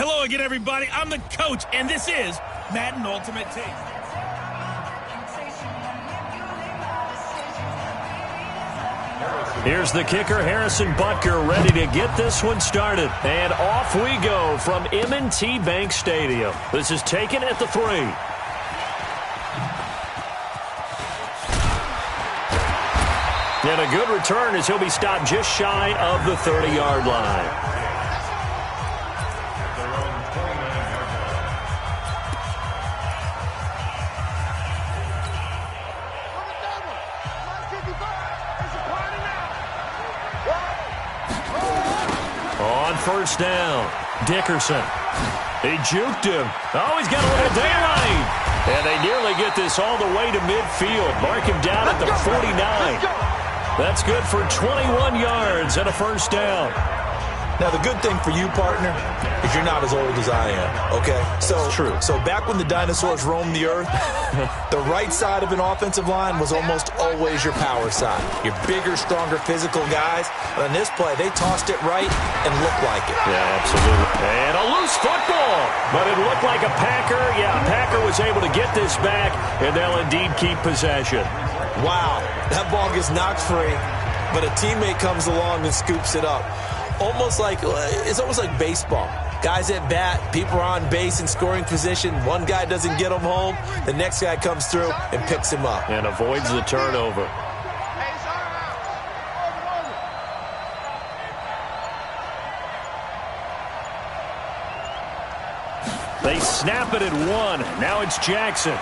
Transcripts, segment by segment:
Hello again, everybody. I'm the coach, and this is Madden Ultimate Team. Here's the kicker, Harrison Butker, ready to get this one started. And off we go from M&T Bank Stadium. This is taken at the 3. And a good return as he'll be stopped just shy of the 30-yard line. First down, Dickerson. He juked him. Oh, he's got a little daylight. And they nearly get this all the way to midfield. Mark him down at the 49. That's good for 21 yards and a first down. Now, the good thing for you, partner, is you're not as old as I am, okay? That's true. So back when the dinosaurs roamed the earth, the right side of an offensive line was almost always your power side. Your bigger, stronger, physical guys. But on this play, they tossed it right and looked like it. Yeah, absolutely. And a loose football. But it looked like a Packer. Yeah, Packer was able to get this back, and they'll indeed keep possession. Wow, that ball gets knocked free, but a teammate comes along and scoops it up. It's almost like baseball. Guys at bat, people are on base in scoring position. One guy doesn't get him home. The next guy comes through and picks him up. And avoids the turnover. They snap it at 1. Now it's Jackson.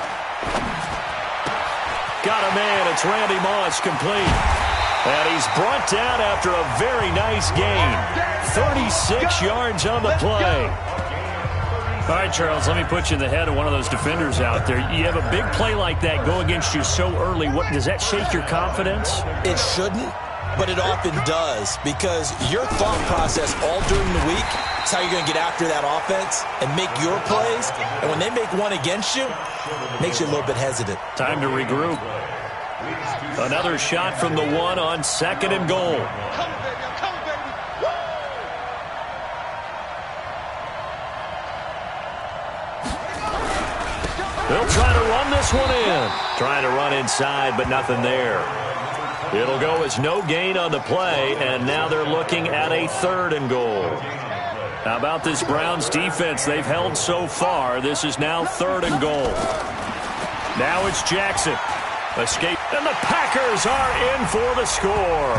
Got a man. It's Randy Moss complete. And he's brought down after a very nice gain. 36 yards on the play. All right, Charles, let me put you in the head of one of those defenders out there. You have a big play like that go against you so early. Does that shake your confidence? It shouldn't, but it often does, because your thought process all during the week is how you're going to get after that offense and make your plays. And when they make one against you, it makes you a little bit hesitant. Time to regroup. Another shot from the 1 on 2nd and goal. They'll try to run this one in. Trying to run inside, but nothing there. It'll go as no gain on the play, and now they're looking at a 3rd and goal. How about this Browns defense? They've held so far. This is now 3rd and goal. Now it's Jackson. Escape, and the Packers are in for the score.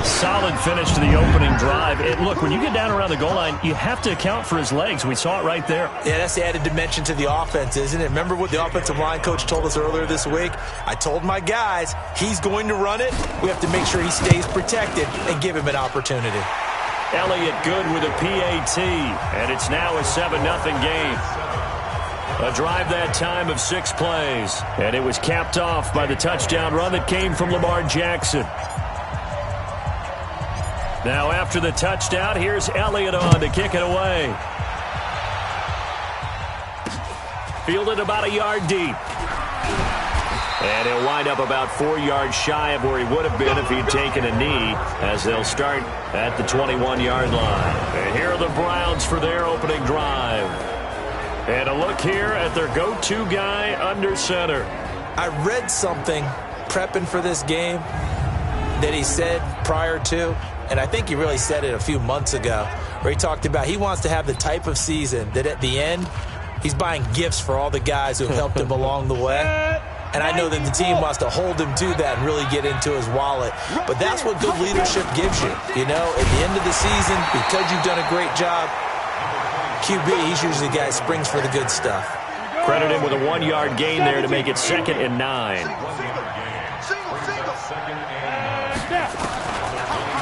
Solid finish to the opening drive. And look, when you get down around the goal line, you have to account for his legs. We saw it right there. Yeah, that's the added dimension to the offense, isn't it? Remember what the offensive line coach told us earlier this week? I told my guys, he's going to run it. We have to make sure he stays protected and give him an opportunity. Elliott good with a PAT, and it's now a 7-0 game. A drive that time of 6 plays, and it was capped off by the touchdown run that came from Lamar Jackson. Now after the touchdown, here's Elliott on to kick it away. Fielded about a yard deep. And he'll wind up about 4 yards shy of where he would have been if he'd taken a knee, as they'll start at the 21-yard line. And here are the Browns for their opening drive. And a look here at their go-to guy under center. I read something prepping for this game that he said prior to, and I think he really said it a few months ago, where he talked about he wants to have the type of season that at the end, he's buying gifts for all the guys who have helped him along the way. And I know that the team wants to hold him to that and really get into his wallet. But that's what good leadership gives you. You know, at the end of the season, because you've done a great job, QB, he's usually the guy who springs for the good stuff. Credit him with a 1-yard gain there to make it 2nd and 9.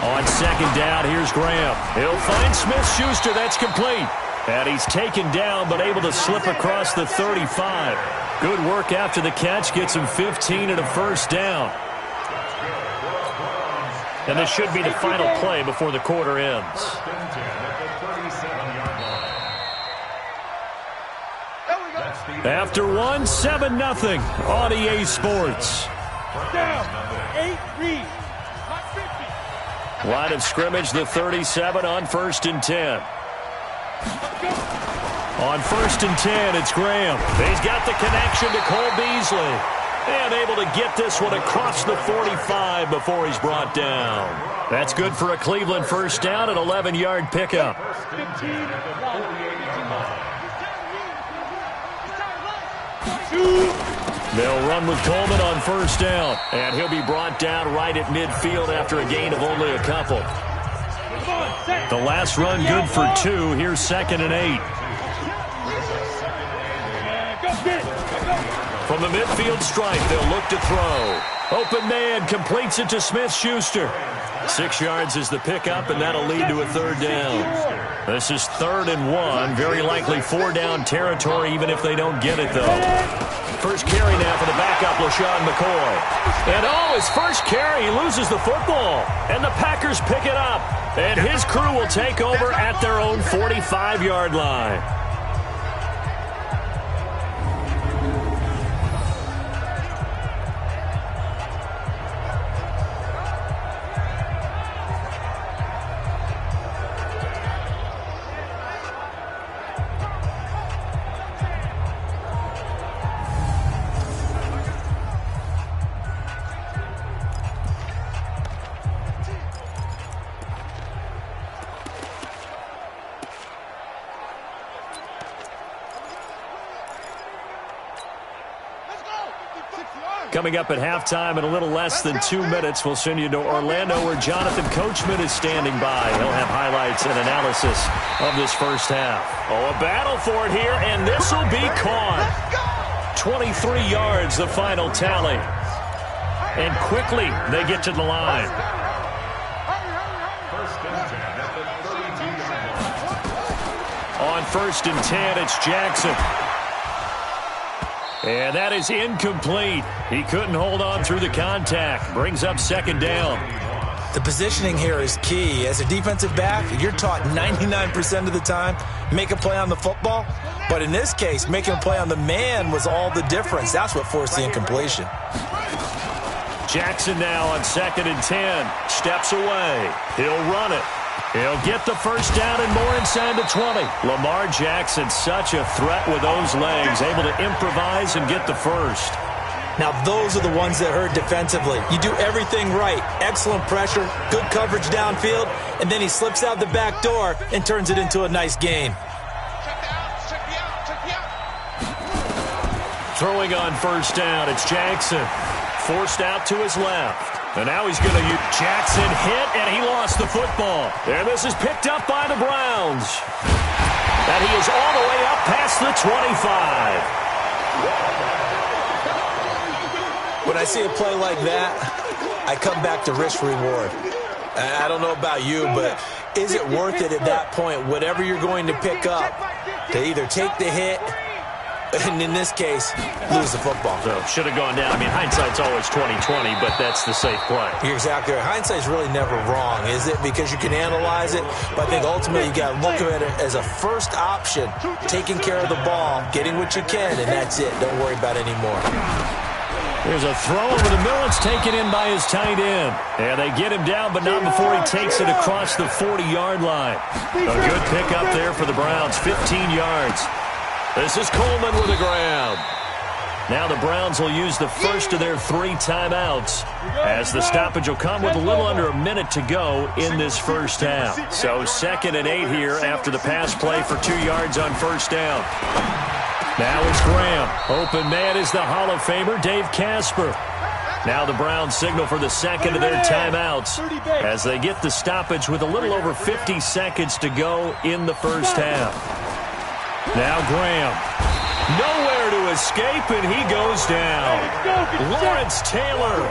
On 2nd down, here's Graham. He'll find Smith-Schuster. That's complete. And he's taken down, but able to slip across the 35. Good work after the catch. Gets him 15 and a first down. And this should be the final play before the quarter ends. After one, 7-0 on EA Sports. Down. 8 read. Hot 50. Line of scrimmage, the 37 on 1st and 10. On 1st and 10, it's Graham. He's got the connection to Cole Beasley. And able to get this one across the 45 before he's brought down. That's good for a Cleveland first down, an 11-yard pickup. They'll run with Coleman on 1st down. And he'll be brought down right at midfield after a gain of only a couple. The last run good for 2. Here's 2nd and 8. From the midfield stripe, they'll look to throw. Open man completes it to Smith-Schuster. 6 yards is the pickup, and that'll lead to a 3rd down. This is 3rd and 1. Very likely 4-down territory, even if they don't get it, though. First carry now for the backup, LaShawn McCoy. And his first carry, he loses the football. And the Packers pick it up. And his crew will take over at their own 45-yard line. Coming up at halftime in a little less than 2 minutes, we'll send you to Orlando where Jonathan Coachman is standing by. He'll have highlights and analysis of this first half. Oh, a battle for it here, and this will be caught. 23 yards, the final tally. And quickly they get to the line. On 1st and 10, it's Jackson. And that is incomplete. He couldn't hold on through the contact. Brings up 2nd down. The positioning here is key. As a defensive back, you're taught 99% of the time, make a play on the football. But in this case, making a play on the man was all the difference. That's what forced the incompletion. Jackson now on 2nd and 10. Steps away. He'll run it. He'll get the first down and more inside the 20. Lamar Jackson, such a threat with those legs, able to improvise and get the first. Now, those are the ones that hurt defensively. You do everything right. Excellent pressure, good coverage downfield, and then he slips out the back door and turns it into a nice gain. Throwing on 1st down, it's Jackson. Forced out to his left. And now he's going to use Jackson hit, and he lost the football. And this is picked up by the Browns. And he is all the way up past the 25. When I see a play like that, I come back to risk-reward. I don't know about you, but is it worth it at that point, whatever you're going to pick up, to either take the hit, and in this case, lose the football? So should have gone down. I mean, hindsight's always 20/20, but that's the safe play. You're exactly right. Hindsight's really never wrong, is it? Because you can analyze it, but I think ultimately you got to look at it as a first option, taking care of the ball, getting what you can, and that's it. Don't worry about it anymore. There's a throw over the middle. It's taken in by his tight end. And they get him down, but not before he takes it across the 40-yard line. A good pickup there for the Browns, 15 yards. This is Coleman with the grab. Now the Browns will use the first of their 3 timeouts as the stoppage will come with a little under a minute to go in this first half. So 2nd and 8 here after the pass play for 2 yards on 1st down. Now it's Graham. Open man is the Hall of Famer, Dave Casper. Now the Browns signal for the 2nd of their timeouts as they get the stoppage with a little over 50 seconds to go in the first half. Now Graham. Nowhere to escape, and he goes down. Lawrence Taylor.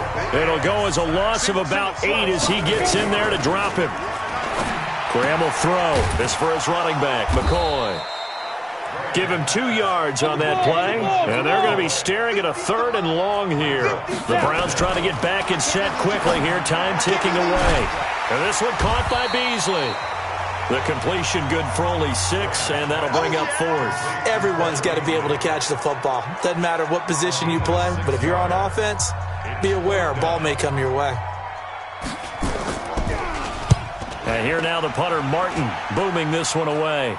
It'll go as a loss of about 8 as he gets in there to drop him. Graham will throw. This for his running back, McCoy. Give him 2 yards on that play, and they're going to be staring at a 3rd and long here. The Browns trying to get back and set quickly here, time ticking away. And this one caught by Beasley. The completion good for only 6, and that'll bring up 4th. Everyone's got to be able to catch the football. Doesn't matter what position you play, but if you're on offense, be aware a ball may come your way. And here now the punter, Martin, booming this one away.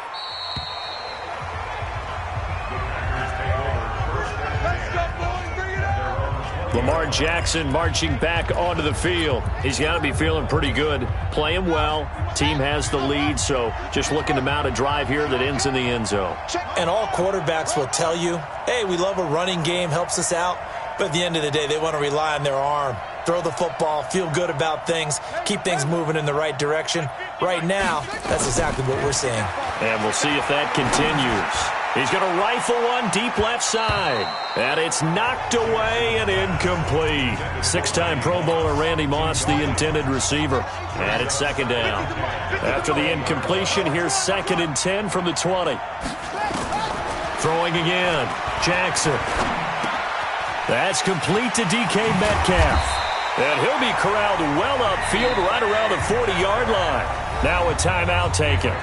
Lamar Jackson marching back onto the field. He's got to be feeling pretty good, playing well. Team has the lead, so just looking to mount a drive here that ends in the end zone. And all quarterbacks will tell you, hey, we love a running game, helps us out. But at the end of the day, they want to rely on their arm. Throw the football, feel good about things, keep things moving in the right direction. Right now, that's exactly what we're seeing. And we'll see if that continues. He's going to rifle one deep left side. And it's knocked away and incomplete. Six-time Pro Bowler Randy Moss, the intended receiver. And it's second down. After the incompletion, here's 2nd and 10 from the 20. Throwing again. Jackson. That's complete to DK Metcalf. And he'll be corralled well upfield right around the 40-yard line. Now a timeout taken.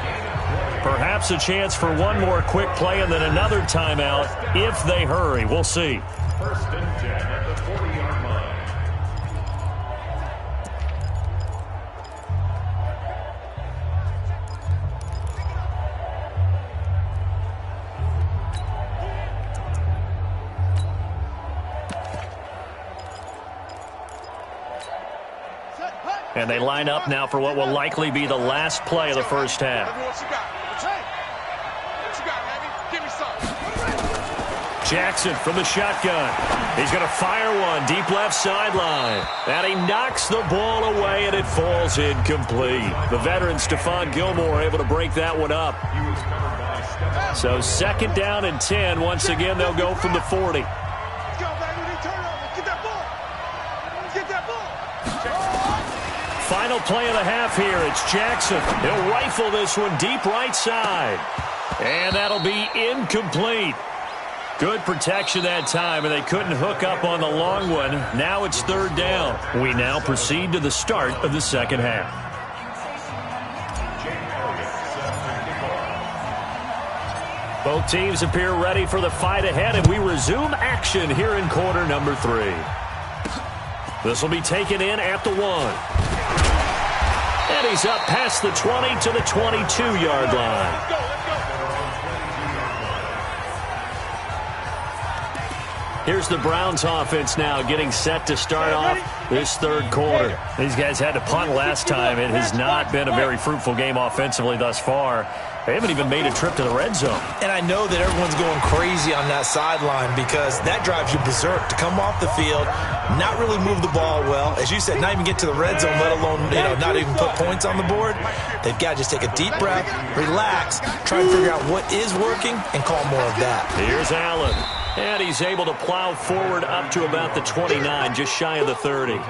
Perhaps a chance for one more quick play and then another timeout if they hurry. We'll see. 1st and 10 at the 40-yard line. And they line up now for what will likely be the last play of the first half. Jackson from the shotgun. He's going to fire one deep left sideline. And he knocks the ball away, and it falls incomplete. The veteran Stephon Gilmore able to break that one up. So 2nd down and 10. Once again, they'll go from the 40. Final play of the half here. It's Jackson. He'll rifle this one deep right side. And that'll be incomplete. Good protection that time, and they couldn't hook up on the long one. Now it's 3rd down. We now proceed to the start of the second half. Both teams appear ready for the fight ahead, and we resume action here in quarter number 3. This will be taken in at the 1. And he's up past the 20 to the 22-yard line. Here's the Browns offense now getting set to start off this 3rd quarter. These guys had to punt last time. It has not been a very fruitful game offensively thus far. They haven't even made a trip to the red zone. And I know that everyone's going crazy on that sideline because that drives you berserk to come off the field, not really move the ball well. As you said, not even get to the red zone, let alone, not even put points on the board. They've got to just take a deep breath, relax, try and figure out what is working, and call more of that. Here's Allen. And he's able to plow forward up to about the 29, just shy of the 30.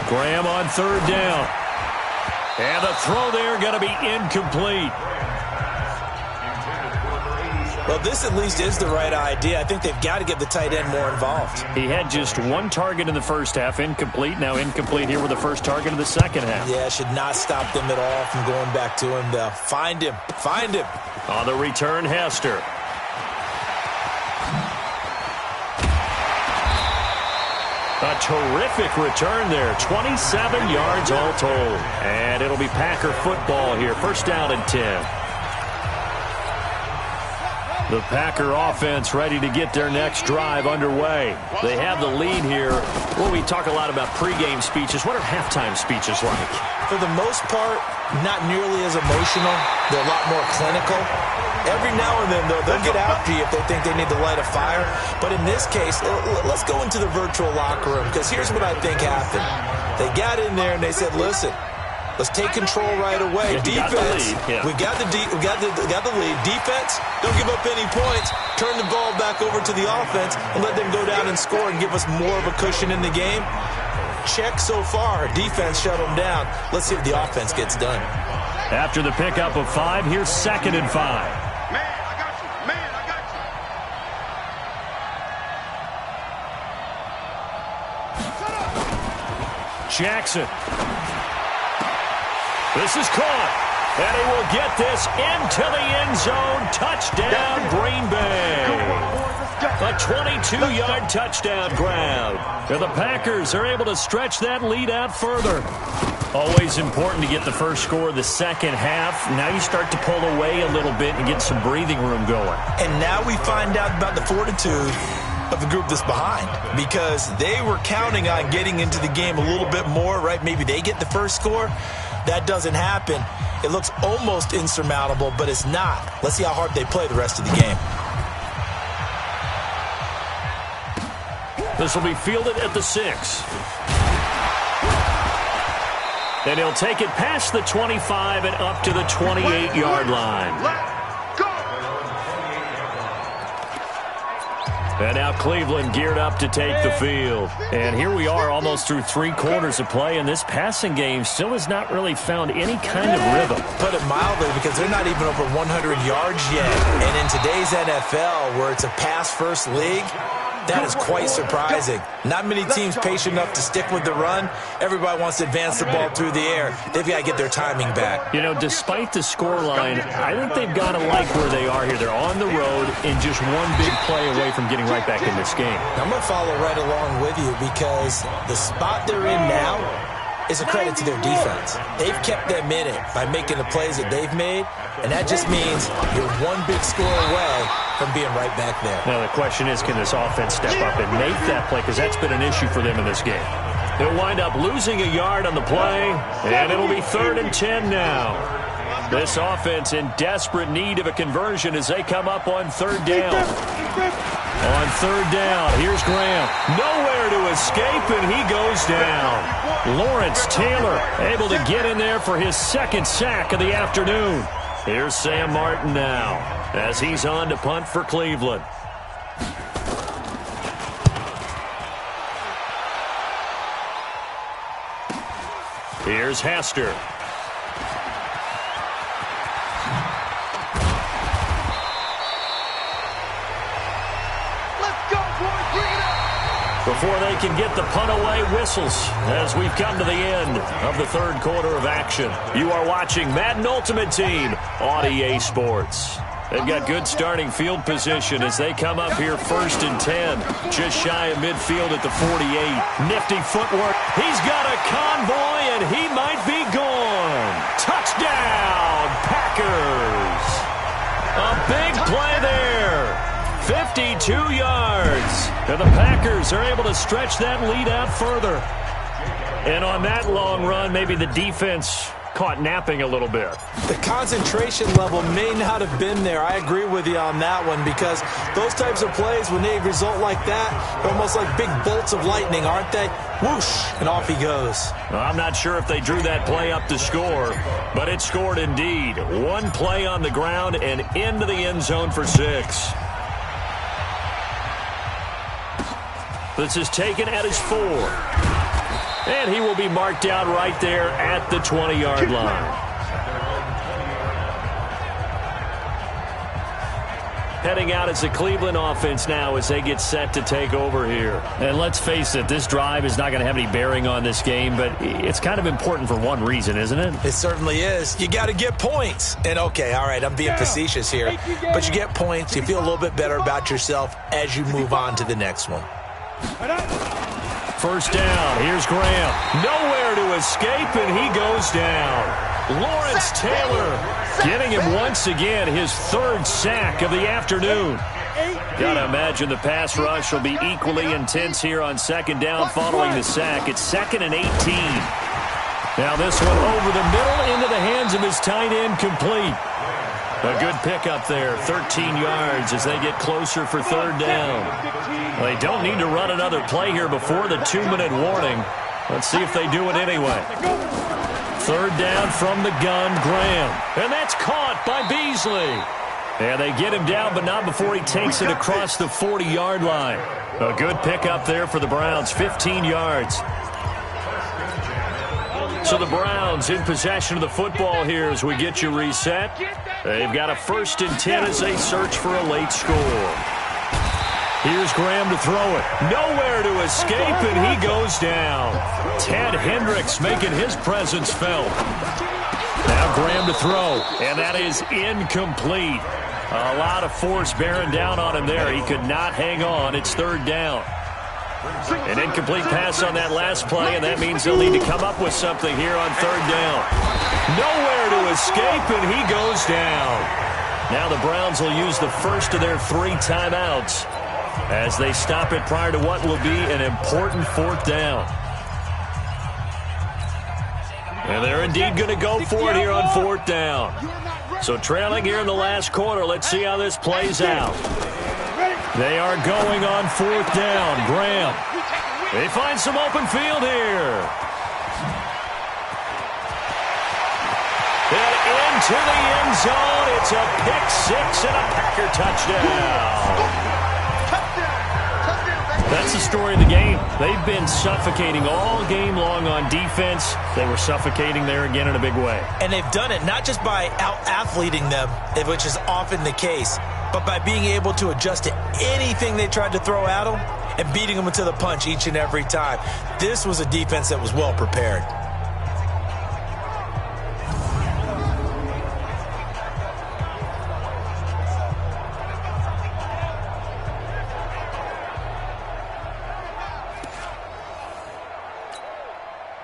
Graham on 3rd down. And the throw there going to be incomplete. Well, this at least is the right idea. I think they've got to get the tight end more involved. He had just one target in the first half, incomplete. Now incomplete here with the first target of the second half. Yeah, should not stop them at all from going back to him, though. Find him. Find him. On the return, Hester. A terrific return there. 27 yards all told. And it'll be Packer football here. 1st down and 10. The Packer offense ready to get their next drive underway. They have the lead here. Well, we talk a lot about pregame speeches. What are halftime speeches like? For the most part, not nearly as emotional. They're a lot more clinical. Every now and then, though, they'll get after you if they think they need to light a fire. But in this case, let's go into the virtual locker room, because here's what I think happened. They got in there and they said, listen, let's take control right away. Defense, we got the lead. Defense, don't give up any points. Turn the ball back over to the offense and let them go down and score and give us more of a cushion in the game. Check so far. Defense shut them down. Let's see if the offense gets done. After the pickup of 5, here's 2nd and 5. Jackson. This is caught. And he will get this into the end zone. Touchdown, Green Bay. A 22-yard touchdown grab. And the Packers are able to stretch that lead out further. Always important to get the first score of the second half. Now you start to pull away a little bit and get some breathing room going. And now we find out about the fortitude of the group that's behind, because they were counting on getting into the game a little bit more, right? Maybe they get the first score. That doesn't happen. It looks almost insurmountable, but it's not. Let's see how hard they play the rest of the game. This will be fielded at the 6. And he'll take it past the 25 and up to the 28-yard line. And now Cleveland geared up to take the field. And here we are almost through 3 quarters of play, and this passing game still has not really found any kind of rhythm. Put it mildly, because they're not even over 100 yards yet. And in today's NFL, where it's a pass-first league, that is quite surprising. Not many teams patient enough to stick with the run. Everybody wants to advance the ball through the air. They've got to get their timing back. You know, despite the scoreline, I think they've got to like where they are here. They're on the road and just one big play away from getting right back in this game. I'm going to follow right along with you, because the spot they're in now is a credit to their defense. They've kept them in it by making the plays that they've made, and that just means you're one big score away from being right back there. Now the question is, can this offense step up and make that play, because that's been an issue for them in this game. He'll wind up losing a yard on the play, and it'll be 3rd and 10 now. This offense in desperate need of a conversion as they come up on 3rd down. On 3rd down, here's Graham. Nowhere to escape, and he goes down. Lawrence Taylor able to get in there for his 2nd sack of the afternoon. Here's Sam Martin now as he's on to punt for Cleveland. Here's Hester. Before they can get the punt away, whistles as we've come to the end of the 3rd quarter of action. You are watching Madden Ultimate Team on EA Sports. They've got good starting field position as they come up here 1st and 10. Just shy of midfield at the 48. Nifty footwork. He's got a convoy, and he might be gone. Touchdown, Packers. A big play there. 52 yards. And the Packers are able to stretch that lead out further. And on that long run, maybe the defense caught napping a little bit. The concentration level may not have been there. I agree with you on that one, because those types of plays, when they result like that, they're almost like big bolts of lightning, aren't they? Whoosh, and off he goes. Well, I'm not sure if they drew that play up to score, but it scored indeed. One play on the ground and into the end zone for 6. This is taken at his 4. And he will be marked out right there at the 20-yard line. Heading out as the Cleveland offense now as they get set to take over here. And let's face it, this drive is not going to have any bearing on this game, but it's kind of important for one reason, isn't it? It certainly is. You got to get points. And okay, all right, I'm being facetious here, but you get points, you feel a little bit better about yourself as you move on to the next one. 1st down. Here's Graham. Nowhere to escape, and he goes down. Lawrence Taylor getting him once again his 3rd sack of the afternoon. Gotta imagine the pass rush will be equally intense here on 2nd down following the sack. It's 2nd and 18. Now this one over the middle into the hands of his tight end, complete. A good pickup there, 13 yards as they get closer for 3rd down. Well, they don't need to run another play here before the 2-minute warning. Let's see if they do it anyway. 3rd down from the gun, Graham. And that's caught by Beasley. And they get him down, but not before he takes it across the 40-yard line. A good pickup there for the Browns, 15 yards. So the Browns in possession of the football here as we get you reset. They've got a 1st and 10 as they search for a late score. Here's Graham to throw it. Nowhere to escape, and he goes down. Ted Hendricks making his presence felt. Now Graham to throw, and that is incomplete. A lot of force bearing down on him there. He could not hang on. It's third down. An incomplete pass on that last play, and that means they'll need to come up with something here on third down. Nowhere to escape, and he goes down. Now the Browns will use the first of their 3 timeouts as they stop it prior to what will be an important fourth down. And they're indeed going to go for it here on fourth down. So trailing here in the last quarter, let's see how this plays out. They are going on fourth down. Graham. They find some open field here. And into the end zone. It's a pick six and a Packer touchdown. That's the story of the game. They've been suffocating all game long on defense. They were suffocating there again in a big way. And they've done it not just by out-athleting them, which is often the case, but by being able to adjust to anything they tried to throw at them and beating them to the punch each and every time. This was a defense that was well prepared.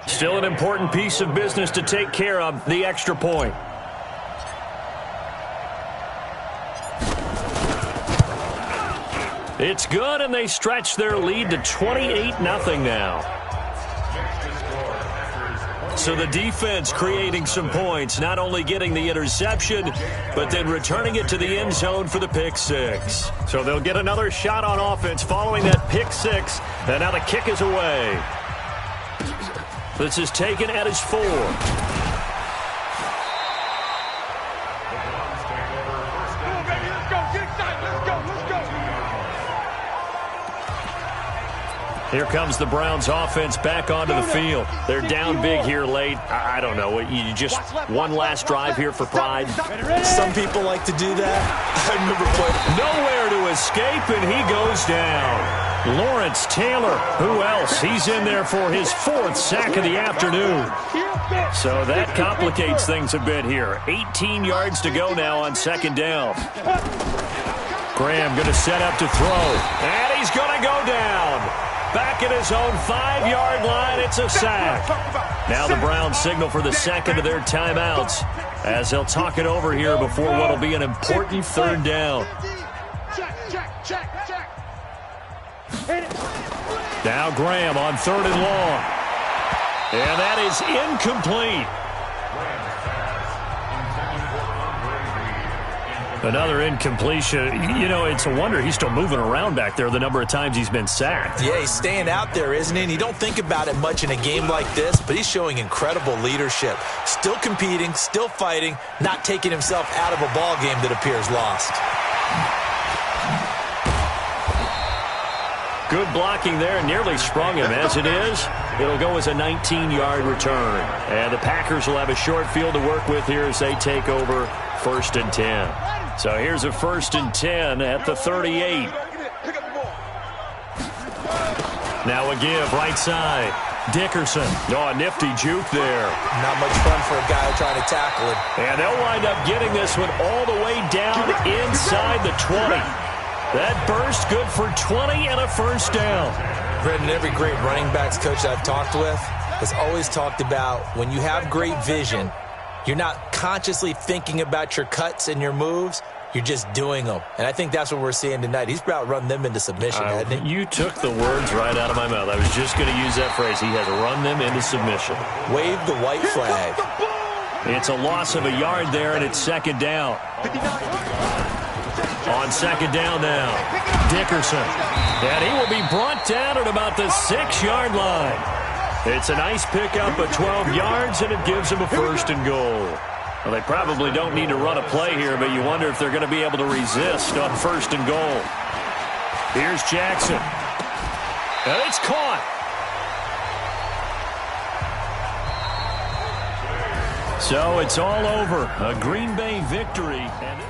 Still an important piece of business to take care of, the extra point. It's good, and they stretch their lead to 28-0 now. So the defense creating some points, not only getting the interception, but then returning it to the end zone for the pick six. So they'll get another shot on offense following that pick six, and now the kick is away. This is taken at his 4. Here comes the Browns offense back onto the field. They're down big here late. I don't know. You just one last drive here for pride. Some people like to do that. I remember playing. Nowhere to escape, and he goes down. Lawrence Taylor, who else? He's in there for his 4th sack of the afternoon. So that complicates things a bit here. 18 yards to go now on second down. Graham going to set up to throw. And he's going to go down. Back at his own 5-yard line, it's a sack. Now the Browns signal for the second of their timeouts as they'll talk it over here before what will be an important third down. Now Graham on 3rd and long. And that is incomplete. Another incompletion. You know, it's a wonder he's still moving around back there the number of times he's been sacked. Yeah, he's staying out there, isn't he? And you don't think about it much in a game like this, but he's showing incredible leadership. Still competing, still fighting, not taking himself out of a ball game that appears lost. Good blocking there, nearly sprung him. As it is, it'll go as a 19-yard return. And the Packers will have a short field to work with here as they take over 1st and 10. So here's a 1st and 10 at the 38. Now a give, right side. Dickerson. Oh, a nifty juke there. Not much fun for a guy trying to tackle him. And they'll wind up getting this one all the way down inside the 20. That burst good for 20 and a first down. Brendan, every great running backs coach I've talked with has always talked about when you have great vision, you're not consciously thinking about your cuts and your moves. You're just doing them. And I think that's what we're seeing tonight. He's about run them into submission, hasn't he? You took the words right out of my mouth. I was just going to use that phrase. He has run them into submission. Wave the white flag. It's a loss of a yard there, and it's second down. On second down now, Dickerson. And he will be brought down at about the 6-yard line. It's a nice pickup of 12 yards, and it gives him a 1st and goal. Well, they probably don't need to run a play here, but you wonder if they're going to be able to resist on 1st and goal. Here's Jackson. And it's caught. So it's all over. A Green Bay victory. And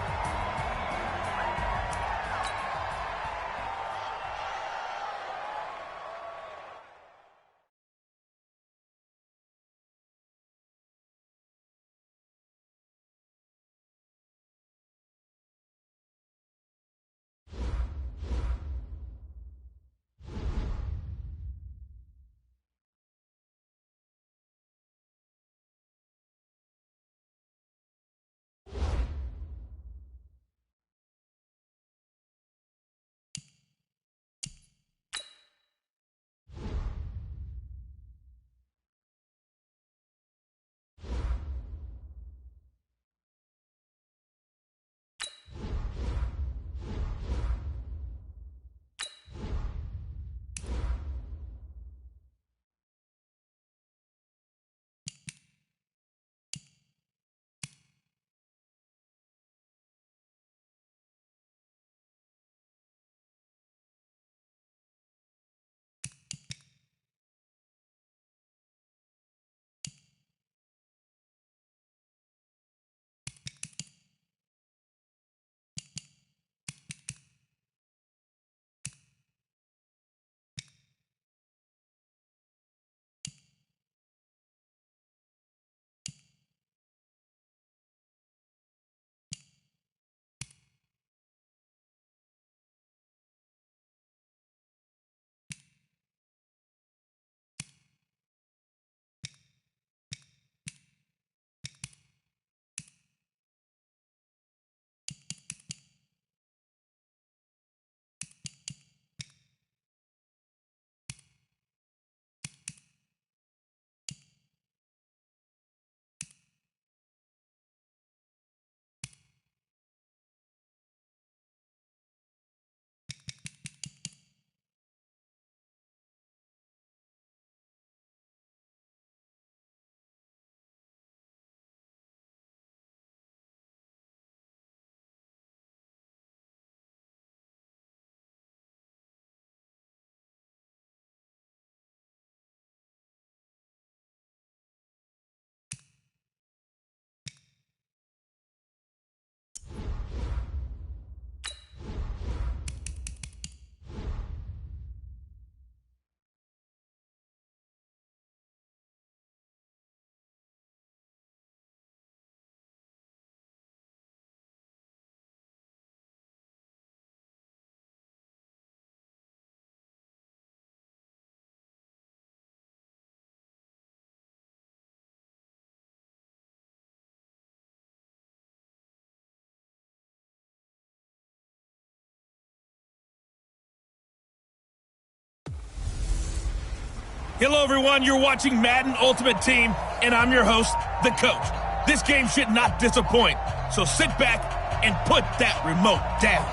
Hello, everyone. You're watching Madden Ultimate Team, and I'm your host, the coach. This game should not disappoint, so sit back and put that remote down.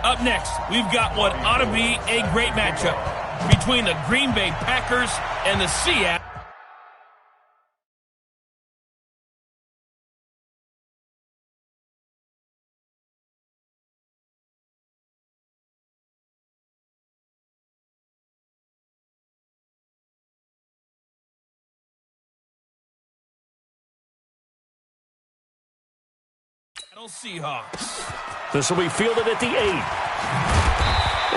Up next, we've got what ought to be a great matchup between the Green Bay Packers and the Seattle. Seahawks. This will be fielded at the 8.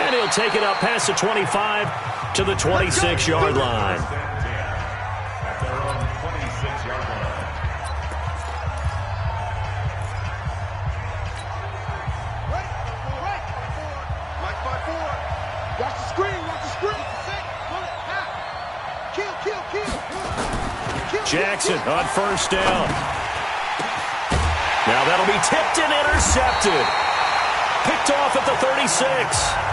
And he'll take it up past the 25 to the 26-yard line. At their own 26-yard line. Mike by 4. Watch the screen, watch the screen. Kill. Jackson on first down. Now that'll be tipped and intercepted. Picked off at the 36.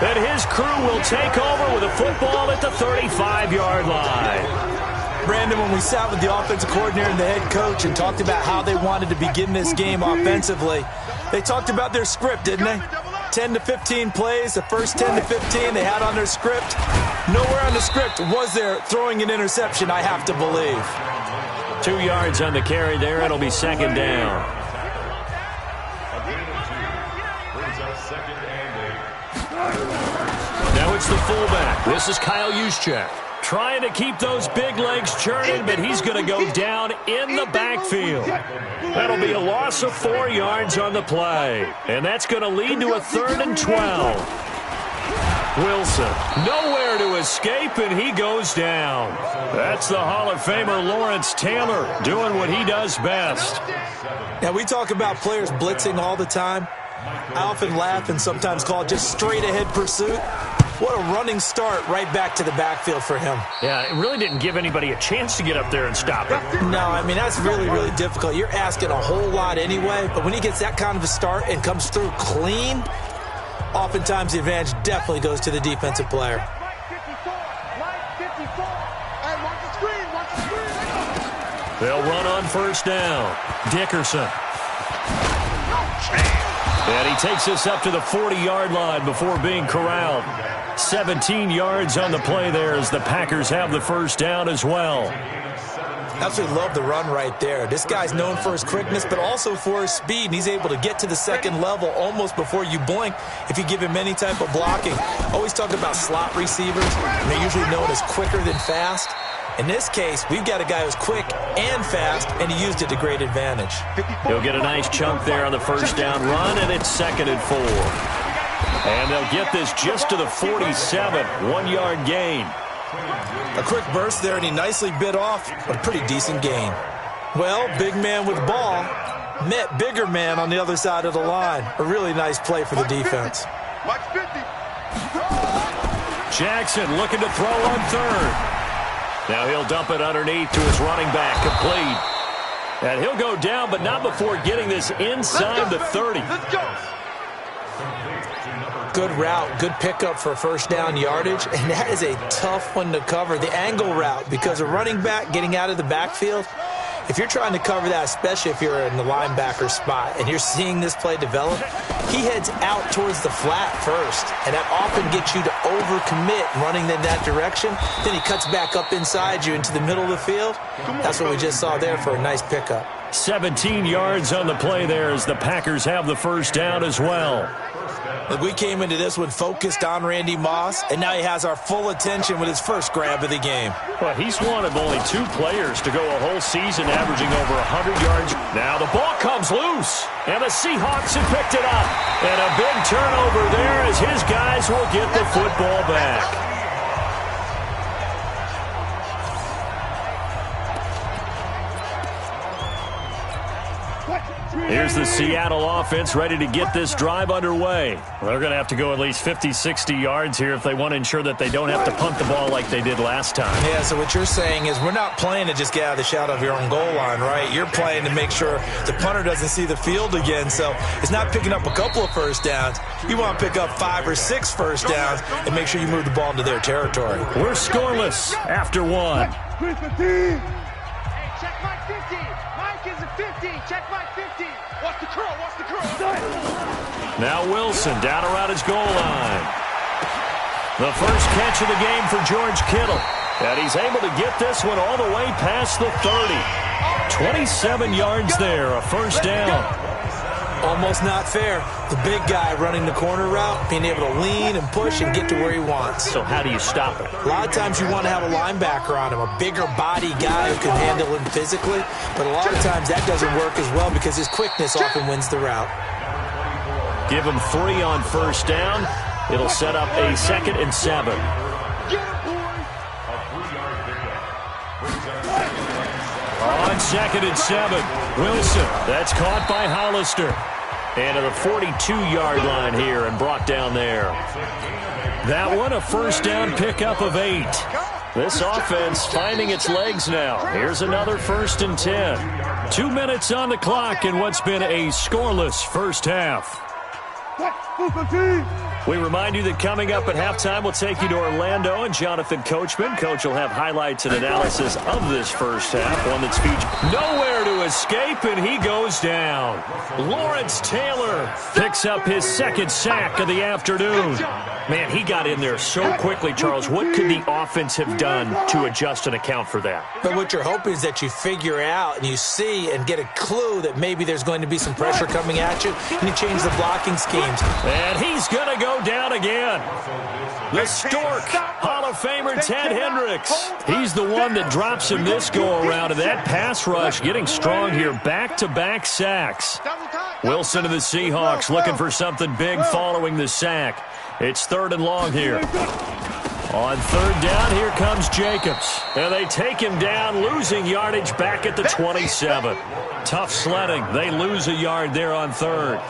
And his crew will take over with a football at the 35-yard line. Brandon, when we sat with the offensive coordinator and the head coach and talked about how they wanted to begin this game offensively, they talked about their script, didn't they? 10 to 15 plays, the first 10 to 15 they had on their script. Nowhere on the script was there throwing an interception, I have to believe. 2 yards on the carry there. It'll be second down. Now it's the fullback. This is Kyle Juszczyk. Trying to keep those big legs churning, but he's going to go down in the backfield. That'll be a loss of 4 yards on the play. And that's going to lead to a 3rd and 12. Wilson, nowhere to escape, and he goes down. That's the Hall of Famer Lawrence Taylor doing what he does best. Now, we talk about players blitzing all the time. I often laugh and sometimes call it just straight-ahead pursuit. What a running start right back to the backfield for him. Yeah, it really didn't give anybody a chance to get up there and stop it. No, I mean, that's really, really difficult. You're asking a whole lot anyway, but when he gets that kind of a start and comes through clean, oftentimes the advantage definitely goes to the defensive player. They'll run on first down. Dickerson. And he takes us up to the 40-yard line before being corralled. 17 yards on the play there as the Packers have the first down as well. Absolutely love the run right there. This guy's known for his quickness, but also for his speed. And he's able to get to the second level almost before you blink if you give him any type of blocking. Always talk about slot receivers. They're usually known as quicker than fast. In this case, we've got a guy who's quick and fast, and he used it to great advantage. He'll get a nice chunk there on the first down run, and it's 2nd and 4. And they'll get this just to the 47, 1-yard gain. A quick burst there, and he nicely bit off a pretty decent gain. Well, big man with ball met bigger man on the other side of the line. A really nice play for the defense. Jackson looking to throw on 3rd. Now he'll dump it underneath to his running back, complete. And he'll go down, but not before getting this inside the 30. Good route, good pickup for first down yardage, and that is a tough one to cover, the angle route, because a running back getting out of the backfield, if you're trying to cover that, especially if you're in the linebacker spot and you're seeing this play develop, he heads out towards the flat first, and that often gets you to overcommit running in that direction. Then he cuts back up inside you into the middle of the field. That's what we just saw there for a nice pickup. 17 yards on the play there as the Packers have the first down as well. Look, we came into this one focused on Randy Moss, and now he has our full attention with his first grab of the game. Well, he's one of only 2 players to go a whole season averaging over 100 yards. Now the ball comes loose, and the Seahawks have picked it up. And a big turnover there as his guys will get the football back. Here's the Seattle offense ready to get this drive underway. Well, they're going to have to go at least 50, 60 yards here if they want to ensure that they don't have to punt the ball like they did last time. Yeah, so what you're saying is we're not playing to just get out of the shadow of your own goal line, right? You're playing to make sure the punter doesn't see the field again. So it's not picking up a couple of first downs. You want to pick up 5 or 6 first downs and make sure you move the ball into their territory. We're scoreless after 1. Hey, check my 50. Mike is a 50. Check my 50. Watch the curl. Watch the curl. Now Wilson down around his goal line. The first catch of the game for George Kittle. And he's able to get this one all the way past the 30. 27 yards there, a first down. Almost not fair. The big guy running the corner route, being able to lean and push and get to where he wants. So how do you stop it? A lot of times you want to have a linebacker on him, a bigger body guy who can handle him physically. But a lot of times that doesn't work as well because his quickness often wins the route. Give him 3 on first down. It'll set up a 2nd and 7. On 2nd and 7, Wilson. That's caught by Hollister. And to the 42-yard line here and brought down there. That one, a first down pickup of 8. This offense finding its legs now. Here's another 1st and 10. 2 minutes on the clock in what's been a scoreless first half. We remind you that coming up at halftime, we'll take you to Orlando and Jonathan Coachman. Coach will have highlights and analysis of this first half, one that's featured nowhere to escape, and he goes down. Lawrence Taylor picks up his 2nd sack of the afternoon. Man, he got in there so quickly, Charles. What could the offense have done to adjust and account for that? But what you're hoping is that you figure out and you see and get a clue that maybe there's going to be some pressure coming at you, and you change the blocking schemes. And he's going to go down again. The Stork, Hall of Famer Ted Hendricks. He's the one that drops him this go-around, and that pass rush getting strong here. Back-to-back sacks. Wilson of the Seahawks looking for something big following the sack. It's 3rd and long here. On 3rd down, here comes Jacobs. And they take him down, losing yardage back at the 27. Tough sledding. They lose a yard there on 3rd.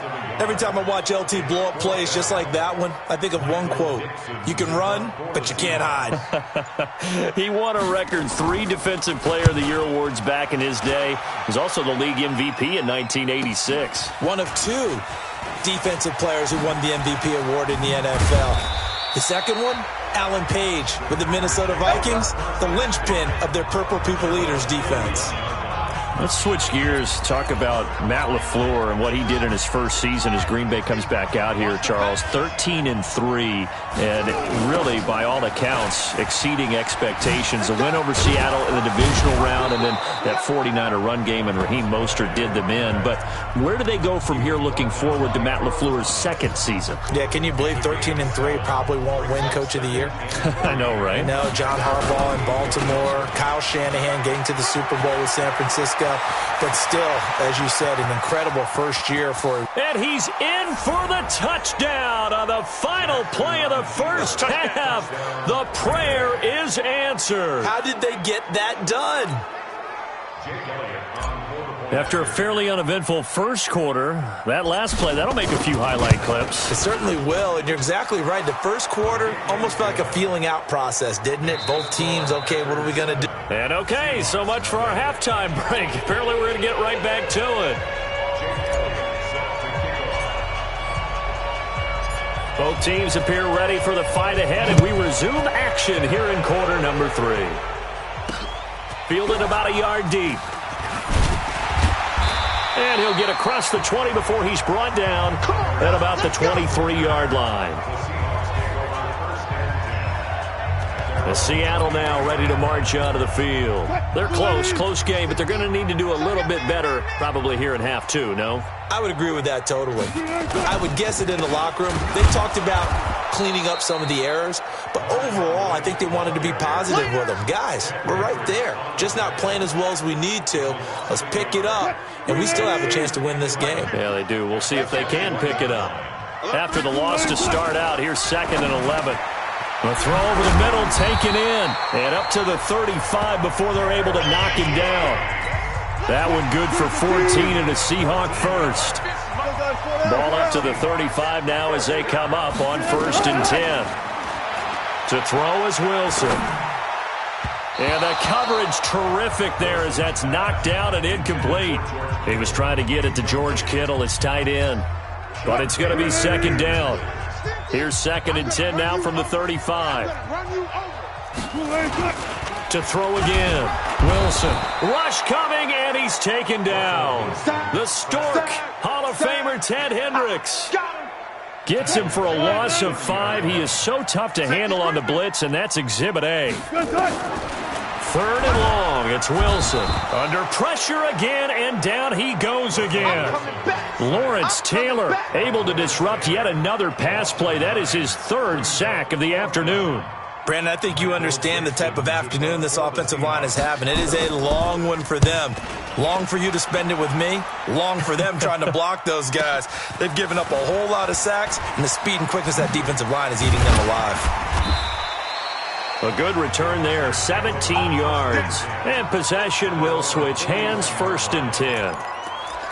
Every time I watch LT blow up plays just like that one, I think of one quote. You can run, but you can't hide. He won a record 3 Defensive Player of the Year awards back in his day. He was also the league MVP in 1986. One of 2 defensive players who won the MVP award in the NFL. The second one, Alan Page with the Minnesota Vikings, the linchpin of their Purple People Eaters defense. Let's switch gears, talk about Matt LaFleur and what he did in his first season as Green Bay comes back out here, Charles. 13-3, and really, by all accounts, exceeding expectations. A win over Seattle in the divisional round, and then that 49er run game, and Raheem Mostert did them in. But where do they go from here looking forward to Matt LaFleur's 2nd season? Yeah, can you believe 13-3 probably won't win Coach of the Year? I know, right? You know, John Harbaugh in Baltimore, Kyle Shanahan getting to the Super Bowl with San Francisco. But still, as you said, an incredible first year for him. And he's in for the touchdown on the final play of the first half. The prayer is answered. How did they get that done? After a fairly uneventful first quarter, that last play, that'll make a few highlight clips. It certainly will, and you're exactly right. The first quarter almost felt like a feeling out process, didn't it? Both teams, okay, what are we going to do? And okay, so much for our halftime break. Apparently we're going to get right back to it. Both teams appear ready for the fight ahead, and we resume action here in quarter number 3. Fielded about a yard deep. And he'll get across the 20 before he's brought down at about the 23-yard line. The Seattle now ready to march onto the field. They're close game, but they're going to need to do a little bit better probably here in half 2, no? I would agree with that totally. I would guess it in the locker room. They talked about cleaning up some of the errors, but overall, I think they wanted to be positive with them. Guys, we're right there. Just not playing as well as we need to. Let's pick it up, and we still have a chance to win this game. Yeah, they do. We'll see if they can pick it up. After the loss to start out, here's 2nd and 11. The throw over the middle taken in, and up to the 35 before they're able to knock him down. That one good for 14 and a Seahawk first. Ball up to the 35 now as they come up on 1st and 10. To throw is Wilson. And the coverage terrific there as that's knocked down and incomplete. He was trying to get it to George Kittle, his tight end. But it's going to be 2nd down. Here's 2nd and 10 now from the 35. To throw again. Wilson. Rush coming, and he's taken down. The Stork, Hall of Famer Ted Hendricks. Gets him for a loss of 5. He is so tough to handle on the blitz, and that's Exhibit A. 3rd and long. It's Wilson. Under pressure again, and down he goes again. Lawrence Taylor able to disrupt yet another pass play. That is his 3rd sack of the afternoon. Brandon, I think you understand the type of afternoon this offensive line is having. It is a long one for them. Long for you to spend it with me. Long for them trying to block those guys. They've given up a whole lot of sacks, and the speed and quickness of that defensive line is eating them alive. A good return there, 17 yards. And possession will switch hands, 1st and 10.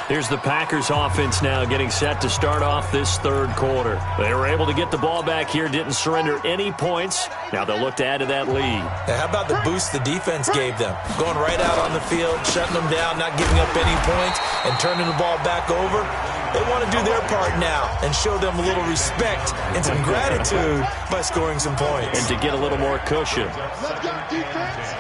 Here's the Packers offense now getting set to start off this 3rd quarter. They were able to get the ball back here, didn't surrender any points. Now they'll look to add to that lead. Now, how about the boost the defense gave them? Going right out on the field, shutting them down, not giving up any points, and turning the ball back over. They want to do their part now and show them a little respect and some gratitude by scoring some points. And to get a little more cushion. Let go defense.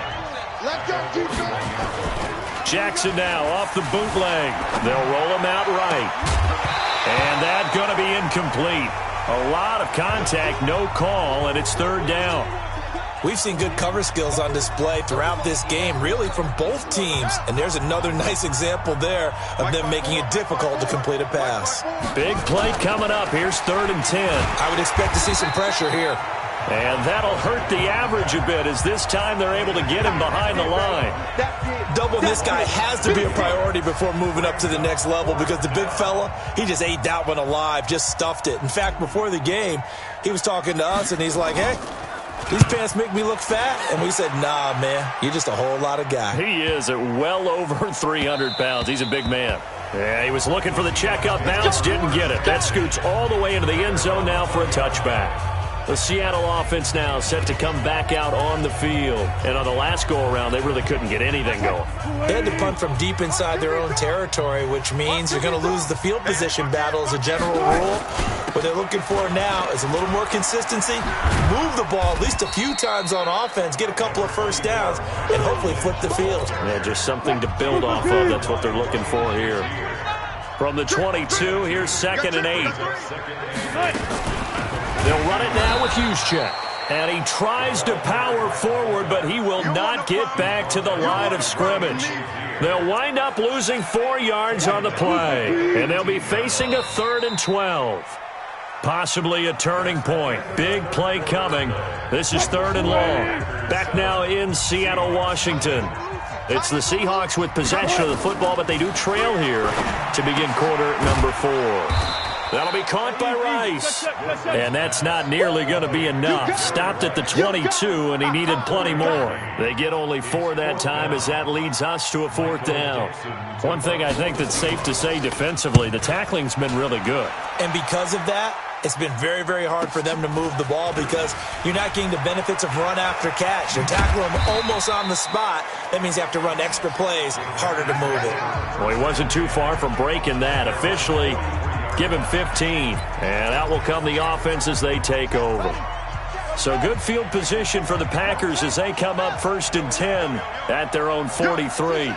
Let go defense. Jackson now off the bootleg. They'll roll him out right. And that's going to be incomplete. A lot of contact, no call, and it's 3rd down. We've seen good cover skills on display throughout this game, really from both teams. And there's another nice example there of them making it difficult to complete a pass. Big play coming up. Here's 3rd and 10. I would expect to see some pressure here. And that'll hurt the average a bit as this time they're able to get him behind the line. Doubling this guy has to be a priority before moving up to the next level because the big fella, he just ate that one alive, just stuffed it. In fact, before the game, he was talking to us, and he's like, hey, these pants make me look fat. And we said, nah, man, you're just a whole lot of guy. He is at well over 300 pounds. He's a big man. Yeah, he was looking for the checkup bounce, didn't get it. That scoots all the way into the end zone now for a touchback. The Seattle offense now set to come back out on the field. And on the last go-around, they really couldn't get anything going. They had to punt from deep inside their own territory, which means you're going to lose the field position battle as a general rule. What they're looking for now is a little more consistency, move the ball at least a few times on offense, get a couple of 1st downs, and hopefully flip the field. Yeah, just something to build off of. That's what they're looking for here. From the 22, here's 2nd and 8. They'll run it now with Juszczyk. And he tries to power forward, but he will not get back to the line of scrimmage. They'll wind up losing 4 yards on the play. And they'll be facing a 3rd and 12. Possibly a turning point. Big play coming. This is 3rd and long. Back now in Seattle, Washington. It's the Seahawks with possession of the football, but they do trail here to begin quarter number 4. That'll be caught by Rice. And that's not nearly going to be enough. Stopped at the 22, and he needed plenty more. They get only 4 that time as that leads us to a 4th down. One thing I think that's safe to say defensively, the tackling's been really good. And because of that, it's been very, very hard for them to move the ball because you're not getting the benefits of run after catch. You're tackling them almost on the spot. That means you have to run extra plays, harder to move it. Well, he wasn't too far from breaking that. Officially, give him 15. And out will come the offense as they take over. So good field position for the Packers as they come up 1st and 10 at their own 43.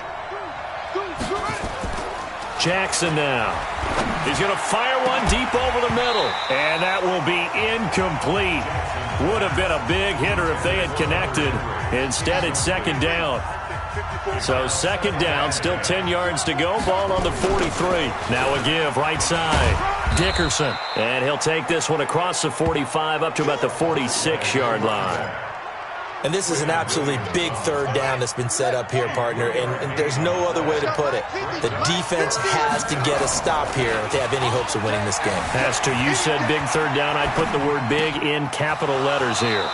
Jackson now. He's going to fire one deep over the middle. And that will be incomplete. Would have been a big hitter if they had connected. Instead, it's 2nd down. So 2nd down, still 10 yards to go. Ball on the 43. Now a give right side. Dickerson. And he'll take this one across the 45 up to about the 46-yard line. And this is an absolutely big 3rd down that's been set up here, partner, and there's no other way to put it. The defense has to get a stop here if they have any hopes of winning this game. Has to. You said big 3rd down. I'd put the word big in capital letters here.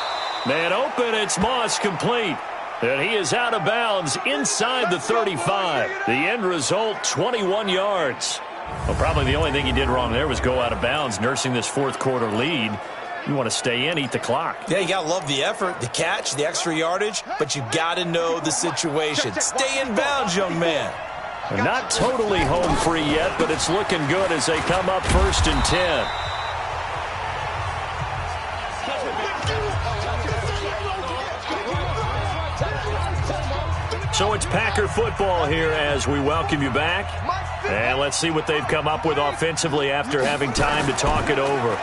Man open, it's Moss complete. And he is out of bounds inside the 35. The end result, 21 yards. Well, probably the only thing he did wrong there was go out of bounds, nursing this fourth quarter lead. You want to stay in, eat the clock. Yeah, you got to love the effort, the catch, the extra yardage, but you got to know the situation. Stay in bounds, young man. Not totally home free yet, but it's looking good as they come up 1st and 10. So it's Packer football here as we welcome you back. And let's see what they've come up with offensively after having time to talk it over.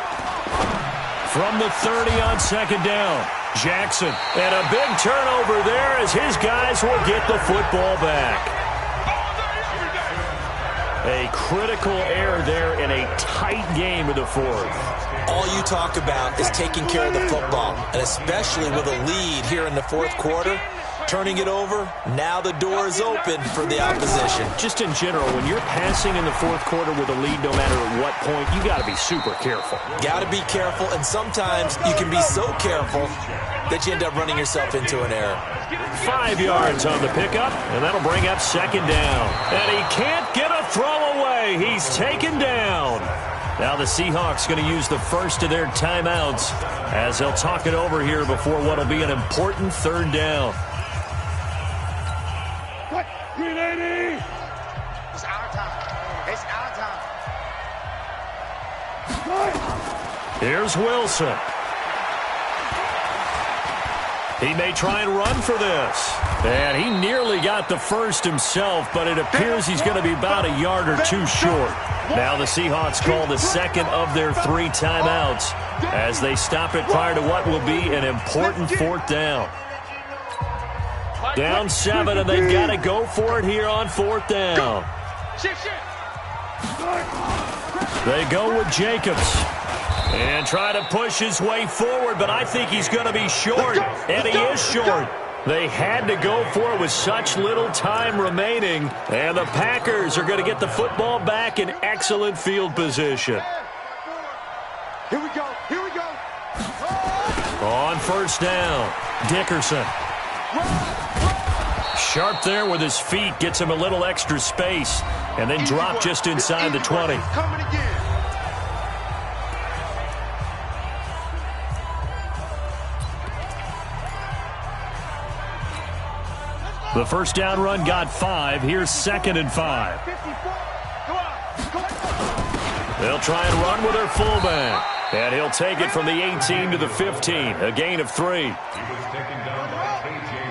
From the 30 on 2nd down, Jackson. And a big turnover there as his guys will get the football back. A critical error there in a tight game in the fourth. All you talk about is taking care of the football, and especially with a lead here in the fourth quarter. Turning it over, now the door is open for the opposition. Just in general, when you're passing in the fourth quarter with a lead, no matter at what point, you got to be super careful. Got to be careful, and sometimes you can be so careful that you end up running yourself into an error. 5 yards on the pickup, and that'll bring up 2nd down. And he can't get a throw away. He's taken down. Now the Seahawks going to use the first of their timeouts as they'll talk it over here before what will be an important 3rd down. It's our time. It's our time. Here's Wilson. He may try and run for this. And he nearly got the first himself, but it appears he's going to be about a yard or two short. Now the Seahawks call the second of their 3 timeouts as they stop it prior to what will be an important 4th down. Down 7, and they've got to go for it here on 4th down. They go with Jacobs. And try to push his way forward, but I think he's going to be short. And he is short. They had to go for it with such little time remaining. And the Packers are going to get the football back in excellent field position. Here we go. Here we go. On 1st down, Dickerson. Sharp there with his feet, gets him a little extra space, and then drop just inside the 20. Coming again. The 1st down run got 5. Here's 2nd and 5. They'll try and run with their fullback. And he'll take it from the 18 to the 15. A gain of 3. He was taken down by A.J.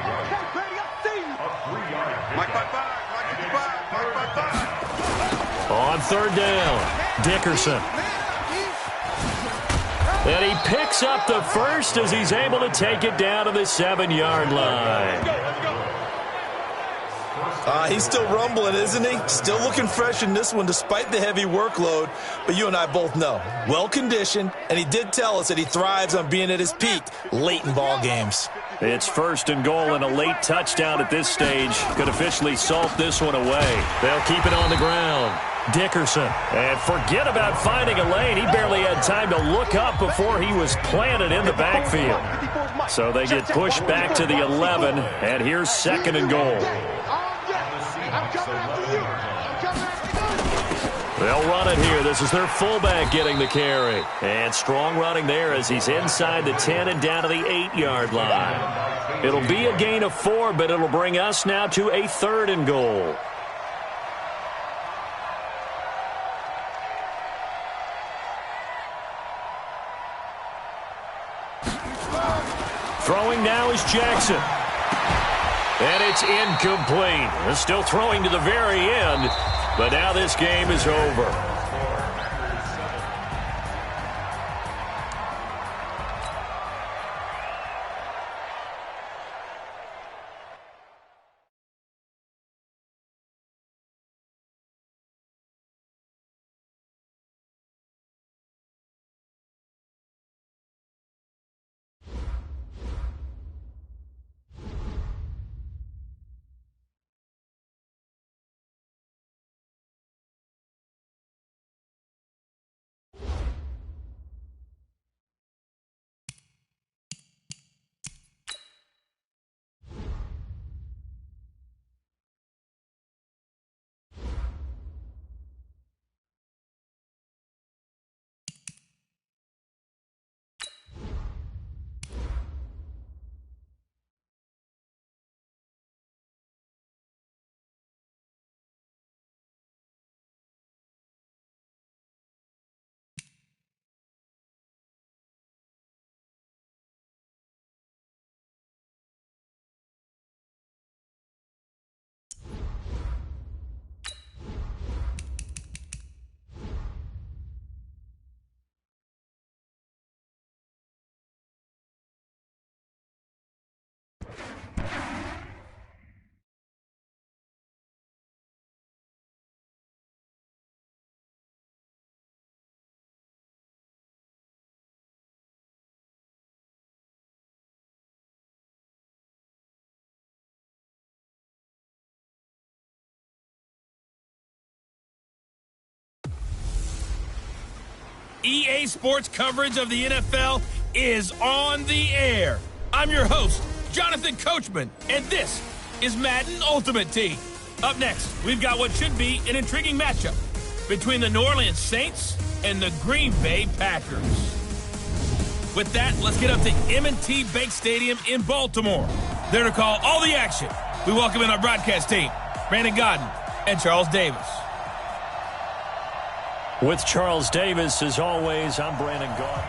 On 3rd down, Dickerson. And he picks up the first as he's able to take it down to the 7-yard line. He's still rumbling, isn't he? Still looking fresh in this one despite the heavy workload. But you and I both know, well-conditioned, and he did tell us that he thrives on being at his peak late in ball games. It's 1st and goal, and a late touchdown at this stage could officially salt this one away. They'll keep it on the ground. Dickerson. And forget about finding a lane. He barely had time to look up before he was planted in the backfield. So they get pushed back to the 11, and here's 2nd and goal. They'll run it here. This is their fullback getting the carry. And strong running there as he's inside the 10 and down to the 8-yard line. It'll be a gain of 4, but it'll bring us now to a 3rd and goal. Throwing now is Jackson. And it's incomplete. Still throwing to the very end, but now this game is over. EA Sports coverage of the NFL is on the air. I'm your host, Jonathan Coachman, and this is Madden Ultimate Team. Up next, we've got what should be an intriguing matchup between the New Orleans Saints and the Green Bay Packers. With that, let's get up to M&T Bank Stadium in Baltimore. There to call all the action, we welcome in our broadcast team, Brandon Godden and Charles Davis. With Charles Davis, as always, I'm Brandon Godden.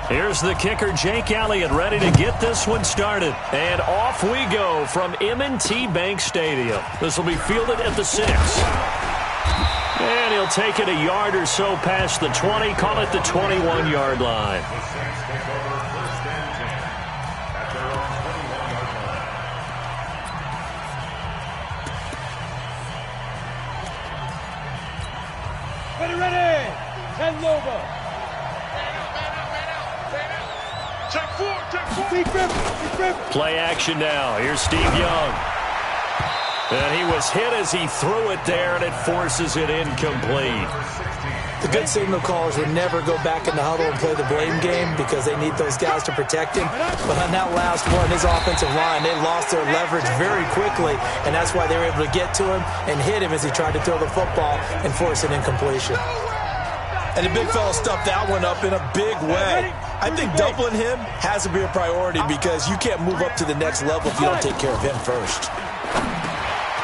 Here's the kicker, Jake Elliott, ready to get this one started. And off we go from M&T Bank Stadium. This will be fielded at the 6. And he'll take it a yard or so past the 20, call it the 21-yard line. Ready. 10 over. Check 4. Play action now. Here's Steve Young. And he was hit as he threw it there, and it forces it incomplete. The good signal callers would never go back in the huddle and play the blame game because they need those guys to protect him. But on that last one, his offensive line, they lost their leverage very quickly, and that's why they were able to get to him and hit him as he tried to throw the football and force an incompletion. And the big fella stuffed that one up in a big way. I think doubling him has to be a priority because you can't move up to the next level if you don't take care of him first.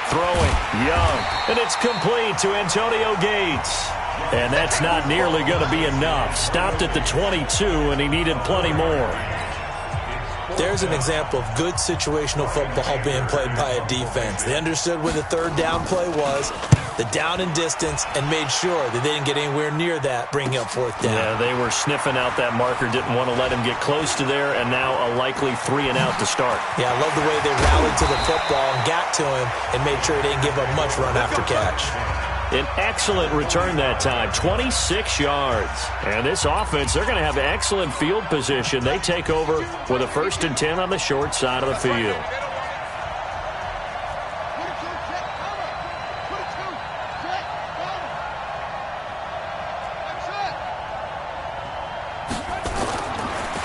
Throwing, Young, and it's complete to Antonio Gates. And that's not nearly going to be enough. Stopped at the 22, and he needed plenty more. There's an example of good situational football being played by a defense. They understood where the third down play was, the down and distance, and made sure that they didn't get anywhere near that, bringing up fourth down. Yeah, they were sniffing out that marker, didn't want to let him get close to there, and now a likely 3 and out to start. Yeah, I love the way they rallied to the football and got to him and made sure he didn't give up much run after catch. An excellent return that time, 26 yards. And this offense, they're going to have excellent field position. They take over with a 1st and 10 on the short side of the field.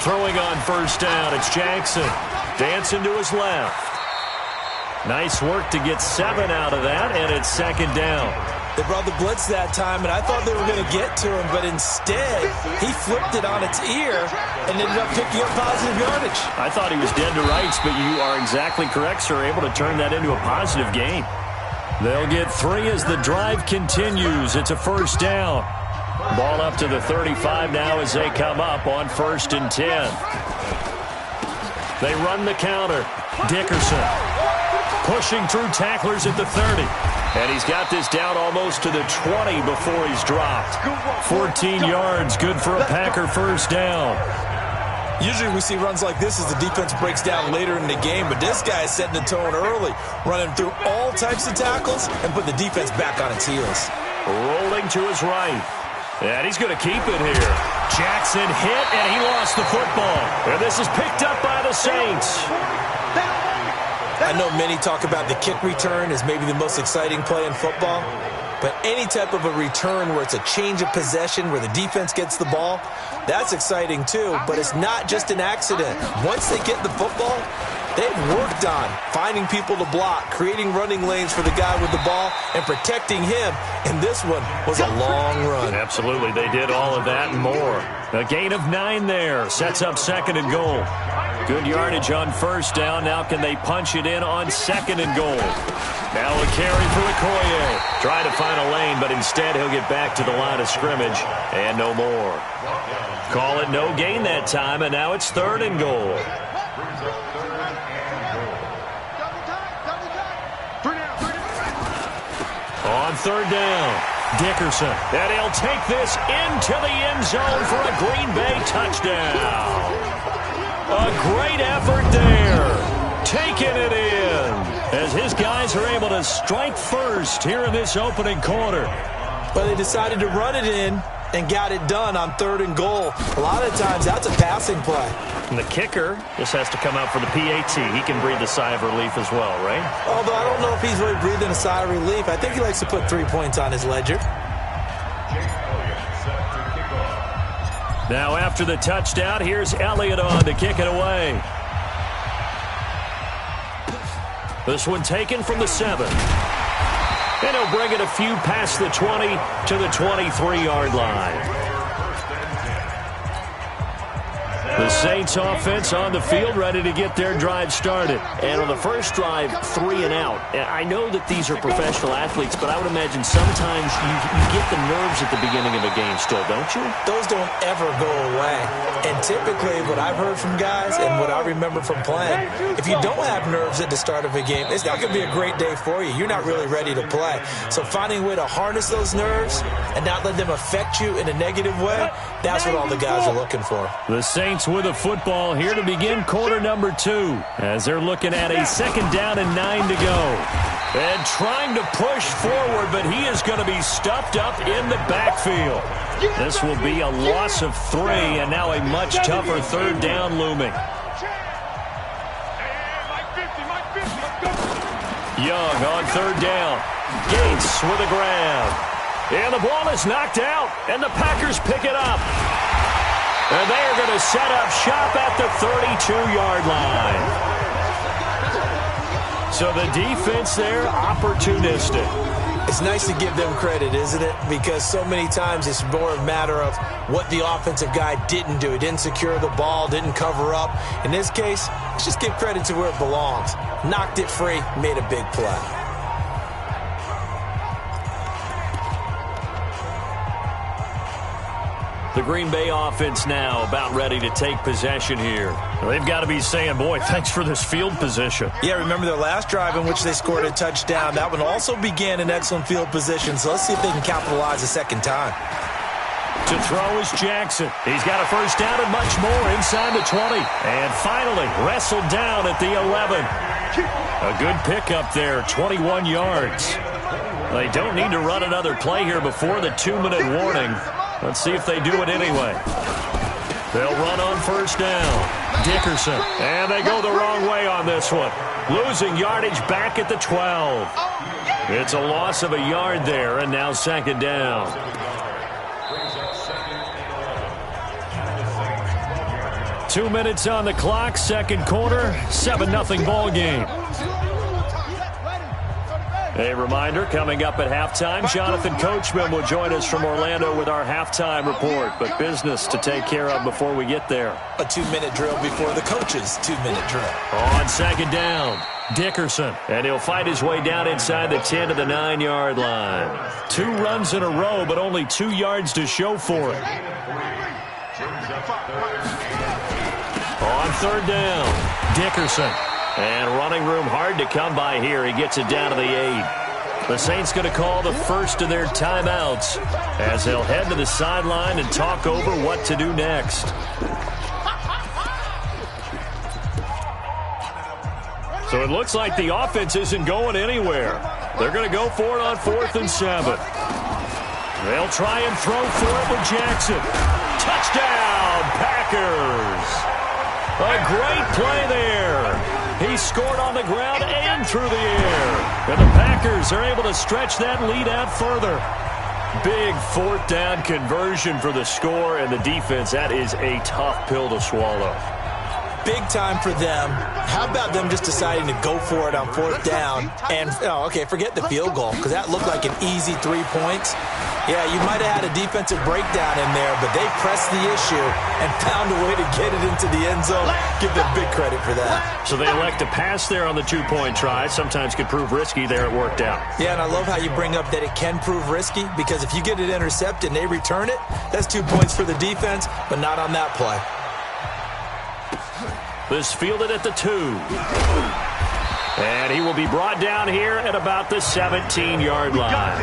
Throwing on 1st down, it's Jackson. Dancing to his left. Nice work to get 7 out of that, and it's 2nd down. They brought the blitz that time, and I thought they were going to get to him, but instead, he flipped it on its ear and ended up picking up positive yardage. I thought he was dead to rights, but you are exactly correct, sir, able to turn that into a positive gain. They'll get 3 as the drive continues. It's a 1st down. Ball up to the 35 now as they come up on 1st and 10. They run the counter. Dickerson pushing through tacklers at the 30. And he's got this down almost to the 20 before he's dropped. 14 yards, good for a Packer 1st down. Usually we see runs like this as the defense breaks down later in the game, but this guy is setting the tone early, running through all types of tackles and put the defense back on its heels. Rolling to his right. And he's going to keep it here. Jackson hit, and he lost the football. And this is picked up by the Saints. I know many talk about the kick return as maybe the most exciting play in football, but any type of a return where it's a change of possession, where the defense gets the ball, that's exciting too, but it's not just an accident. Once they get the football, they've worked on finding people to block, creating running lanes for the guy with the ball, and protecting him, and this one was a long run. Absolutely, they did all of that and more. A gain of 9 there, sets up 2nd and goal. Good yardage on 1st down. Now can they punch it in on 2nd and goal? Now a carry for Okoye. Trying to find a lane, but instead he'll get back to the line of scrimmage and no more. Call it no gain that time, and now it's 3rd and goal. On 3rd down, Dickerson. And he'll take this into the end zone for a Green Bay touchdown. A great effort there. Taking it in as his guys are able to strike first here in this opening quarter. But they decided to run it in and got it done on 3rd and goal. A lot of times, that's a passing play. And the kicker just has to come out for the PAT. He can breathe a sigh of relief as well, right? Although I don't know if he's really breathing a sigh of relief. I think he likes to put 3 points on his ledger. Now after the touchdown, here's Elliott on to kick it away. This one taken from the 7. And he'll bring it a few past the 20 to the 23-yard line. The Saints offense on the field ready to get their drive started. And on the first drive, 3 and out. I know that these are professional athletes, but I would imagine sometimes you get the nerves at the beginning of a game still, don't you? Those don't ever go away. And typically what I've heard from guys and what I remember from playing, if you don't have nerves at the start of a game, it's not going to be a great day for you. You're not really ready to play. So finding a way to harness those nerves and not let them affect you in a negative way, that's what all the guys are looking for. The Saints with a football here to begin quarter number 2 as they're looking at a 2nd down and 9 to go. And trying to push forward, but he is going to be stuffed up in the backfield. This will be a loss of 3 and now a much tougher 3rd down looming. Young on 3rd down. Gates with a grab. And the ball is knocked out, and the Packers pick it up. And they are going to set up shop at the 32-yard line. So the defense there, opportunistic. It's nice to give them credit, isn't it? Because so many times it's more a matter of what the offensive guy didn't do. He didn't secure the ball, didn't cover up. In this case, let's just give credit to where it belongs. Knocked it free, made a big play. The Green Bay offense now about ready to take possession here. They've got to be saying, boy, thanks for this field position. Yeah, remember their last drive in which they scored a touchdown. That one also began in excellent field position, so let's see if they can capitalize a second time. To throw is Jackson. He's got a first down and much more inside the 20. And finally wrestled down at the 11. A good pickup there, 21 yards. They don't need to run another play here before the 2-minute warning. Let's see if they do it anyway. They'll run on first down. Dickerson. And they go the wrong way on this one. Losing yardage back at the 12. It's a loss of a yard there, and now 2nd down. Two minutes on the clock, 2nd quarter, 7-0 ball game. A reminder, coming up at halftime, Jonathan Coachman will join us from Orlando with our halftime report, but business to take care of before we get there. A 2-minute drill before the coach's 2-minute drill. On 2nd down, Dickerson, and he'll fight his way down inside the 10 to the 9-yard line. 2 runs in a row, but only 2 yards to show for it. On 3rd down, Dickerson. And running room hard to come by here. He gets it down to the 8. The Saints going to call the first of their timeouts as they'll head to the sideline and talk over what to do next. So it looks like the offense isn't going anywhere. They're going to go for it on 4th and 7. They'll try and throw for it with Jackson. Touchdown, Packers! A great play there. He scored on the ground and through the air. And the Packers are able to stretch that lead out further. Big 4th down conversion for the score, and the defense, that is a tough pill to swallow. Big time for them. How about them just deciding to go for it on 4th down? And, forget the field goal, because that looked like an easy 3 points. Yeah, you might have had a defensive breakdown in there, but they pressed the issue and found a way to get it into the end zone. Give them big credit for that. So they elect to pass there on the 2-point try. Sometimes could prove risky. There it worked out. Yeah, and I love how you bring up that it can prove risky, because if you get it intercepted and they return it, that's 2 points for the defense, but not on that play. This fielded at the 2. And he will be brought down here at about the 17-yard line.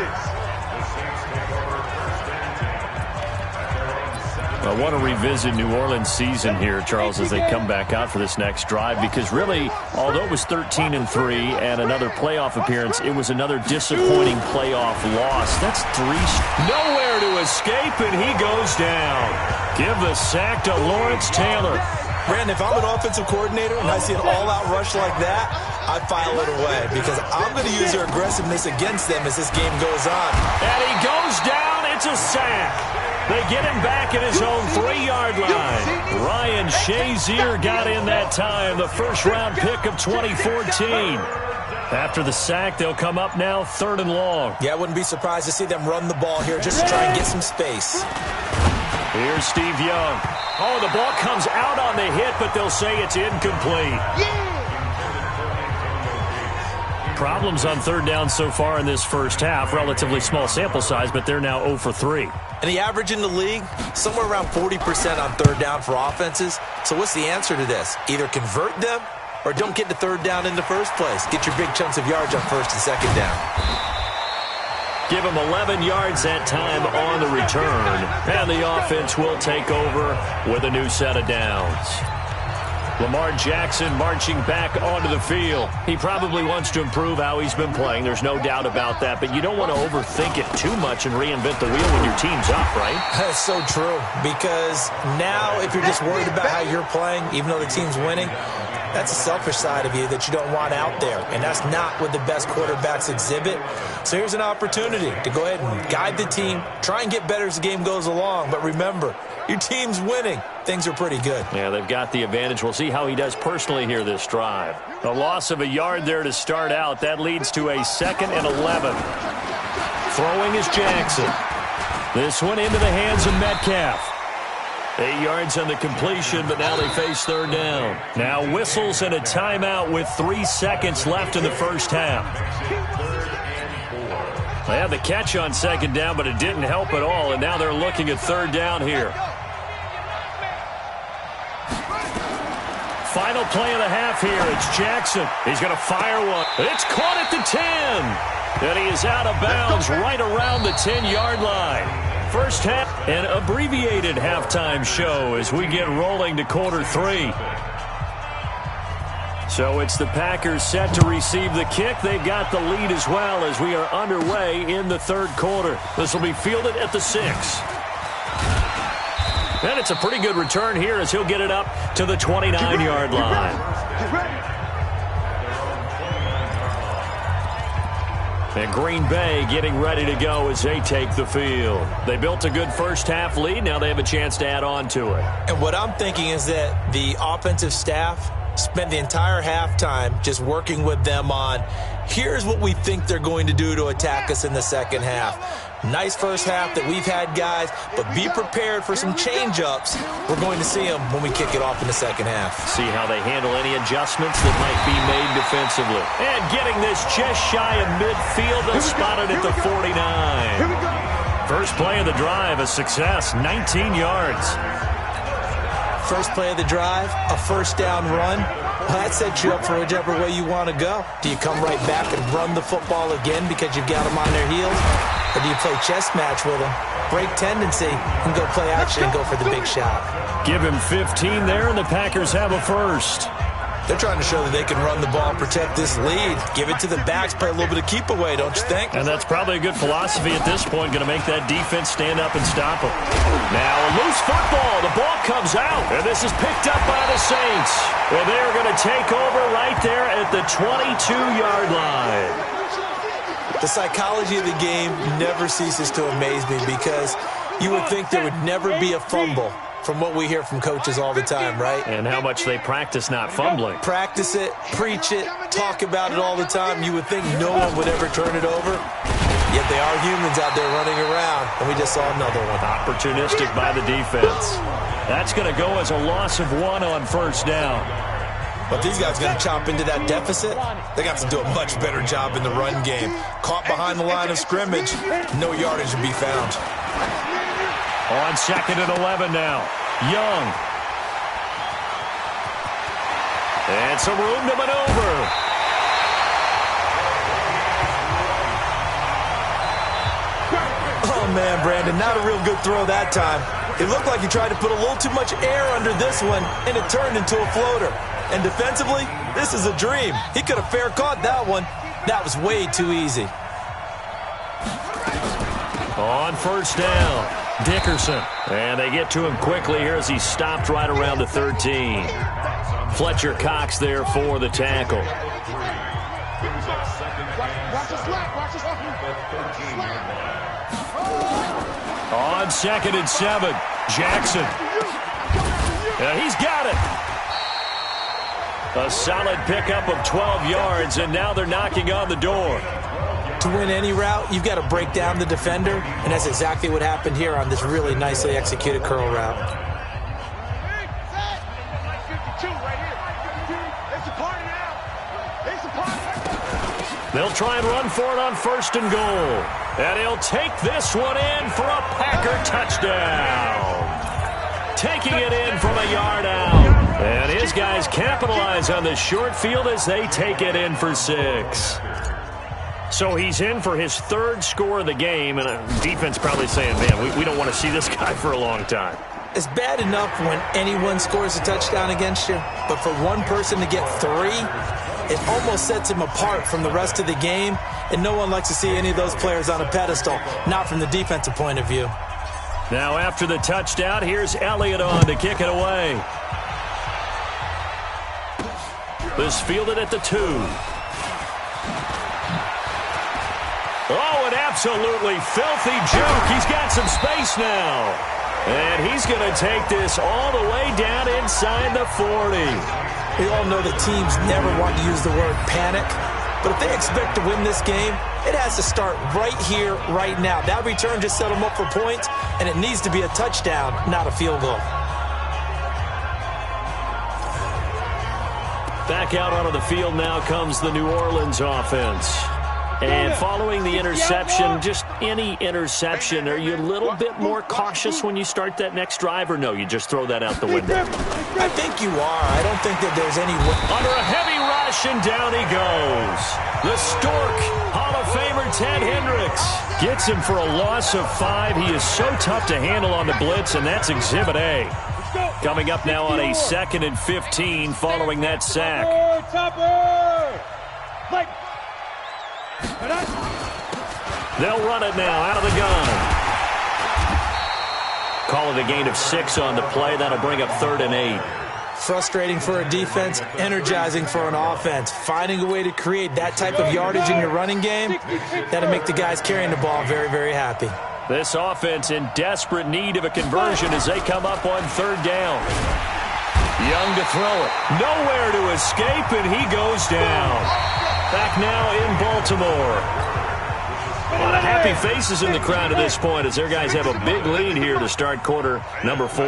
I want to revisit New Orleans' season here, Charles, as they come back out for this next drive, because really, although it was 13-3 and another playoff appearance, it was another disappointing playoff loss. That's nowhere to escape, and he goes down. Give the sack to Lawrence Taylor. Brandon, if I'm an offensive coordinator and I see an all-out rush like that, I file it away because I'm going to use their aggressiveness against them as this game goes on. And he goes down. It's a sack. They get him back at his own 3-yard line. Ryan Shazier got in that time, the first-round pick of 2014. After the sack, they'll come up now 3rd and long. Yeah, I wouldn't be surprised to see them run the ball here just to try and get some space. Here's Steve Young. Oh, the ball comes out on the hit, but they'll say it's incomplete. Problems on 3rd down so far in this first half. Relatively small sample size, but they're now 0 for 3. And the average in the league, somewhere around 40% on 3rd down for offenses. So what's the answer to this? Either convert them or don't get to 3rd down in the first place. Get your big chunks of yards on 1st and 2nd down. Give him 11 yards that time on the return. And the offense will take over with a new set of downs. Lamar Jackson marching back onto the field. He probably wants to improve how he's been playing. There's no doubt about that. But you don't want to overthink it too much and reinvent the wheel when your team's up, right? That's so true. Because now if you're just worried about how you're playing, even though the team's winning, that's a selfish side of you that you don't want out there. And that's not what the best quarterbacks exhibit. So here's an opportunity to go ahead and guide the team. Try and get better as the game goes along. But remember, your team's winning. Things are pretty good. Yeah, they've got the advantage. We'll see how he does personally here this drive. A loss of a yard there to start out. That leads to a 2nd and 11. Throwing is Jackson. This one into the hands of Metcalf. 8 yards on the completion, but now they face 3rd down. Now whistles and a timeout with 3 seconds left in the first half. They had the catch on 2nd down, but it didn't help at all, and now they're looking at 3rd down here. Final play of the half here. It's Jackson. He's going to fire one. It's caught at the 10. And he is out of bounds right around the 10-yard line. First half, an abbreviated halftime show as we get rolling to quarter 3. So it's the Packers set to receive the kick. They've got the lead as well as we are underway in the 3rd quarter. This will be fielded at the 6. And it's a pretty good return here as he'll get it up to the 29-yard line. And Green Bay getting ready to go as they take the field. They built a good first half lead. Now they have a chance to add on to it. And what I'm thinking is that the offensive staff spent the entire halftime just working with them on, here's what we think they're going to do to attack us in the second half. Nice first half that we've had, guys, but be prepared for some change-ups. We're going to see them when we kick it off in the second half. See how they handle any adjustments that might be made defensively. And getting this just shy of midfield, they'll spot it at the 49. First play of the drive, a success, 19 yards. First play of the drive, a first down run. Well, that sets you up for whichever way you want to go. Do you come right back and run the football again because you've got them on their heels? Or do you play chess match with them, break tendency, and go play action and go for the big shot? Give him 15 there, and the Packers have a first. They're trying to show that they can run the ball and protect this lead. Give it to the backs, play a little bit of keep away, don't you think? And that's probably a good philosophy at this point, going to make that defense stand up and stop them. Now a loose football. The ball comes out, and this is picked up by the Saints. Well, they're going to take over right there at the 22-yard line. The psychology of the game never ceases to amaze me because you would think there would never be a fumble from what we hear from coaches all the time, right? And how much they practice not fumbling. Practice it, preach it, talk about it all the time. You would think no one would ever turn it over. Yet they are humans out there running around, and we just saw another one. Opportunistic by the defense. That's going to go as a loss of 1 on first down. But these guys are going to chop into that deficit. They got to do a much better job in the run game. Caught behind the line of scrimmage, no yardage to be found. On 2nd and 11 now. Young. And some room to maneuver. Oh, man, Brandon, not a real good throw that time. It looked like he tried to put a little too much air under this one, and it turned into a floater. And defensively, this is a dream. He could have fair caught that one. That was way too easy. On first down, Dickerson. And they get to him quickly here as he stopped right around the 13. Fletcher Cox there for the tackle. On 2nd and 7, Jackson. He's got it. A solid pickup of 12 yards, and now they're knocking on the door. To win any route, you've got to break down the defender, and that's exactly what happened here on this really nicely executed curl route. They'll try and run for it on 1st and goal. And he'll take this one in for a Packer touchdown. Taking it in from a yard out. And his guys capitalize on the short field as they take it in for 6. So he's in for his 3rd score of the game, and defense probably saying, man, we don't want to see this guy for a long time. It's bad enough when anyone scores a touchdown against you, but for one person to get 3, it almost sets him apart from the rest of the game, and no one likes to see any of those players on a pedestal, not from the defensive point of view. Now after the touchdown, here's Elliott on to kick it away. This fielded at the 2. Oh, an absolutely filthy juke. He's got some space now. And he's going to take this all the way down inside the 40. We all know that teams never want to use the word panic, but if they expect to win this game, it has to start right here, right now. That return just set them up for points, and it needs to be a touchdown, not a field goal. Back out onto the field now comes the New Orleans offense. And following the interception, just any interception, are you a little bit more cautious when you start that next drive, or no, you just throw that out the window? I think you are. I don't think that there's any... Under a heavy rush, and down he goes. The Stork, Hall of Famer Ted Hendricks, gets him for a loss of 5. He is so tough to handle on the blitz, and that's Exhibit A. Coming up now on a 2nd and 15 following that sack. They'll run it now out of the gun. Call it a gain of 6 on the play. That'll bring up 3rd and 8. Frustrating for a defense, energizing for an offense. Finding a way to create that type of yardage in your running game, that'll make the guys carrying the ball very, very happy. This offense in desperate need of a conversion as they come up on 3rd down. Young to throw it. Nowhere to escape, and he goes down. Back now in Baltimore. A lot of happy faces in the crowd at this point as their guys have a big lead here to start quarter number 4.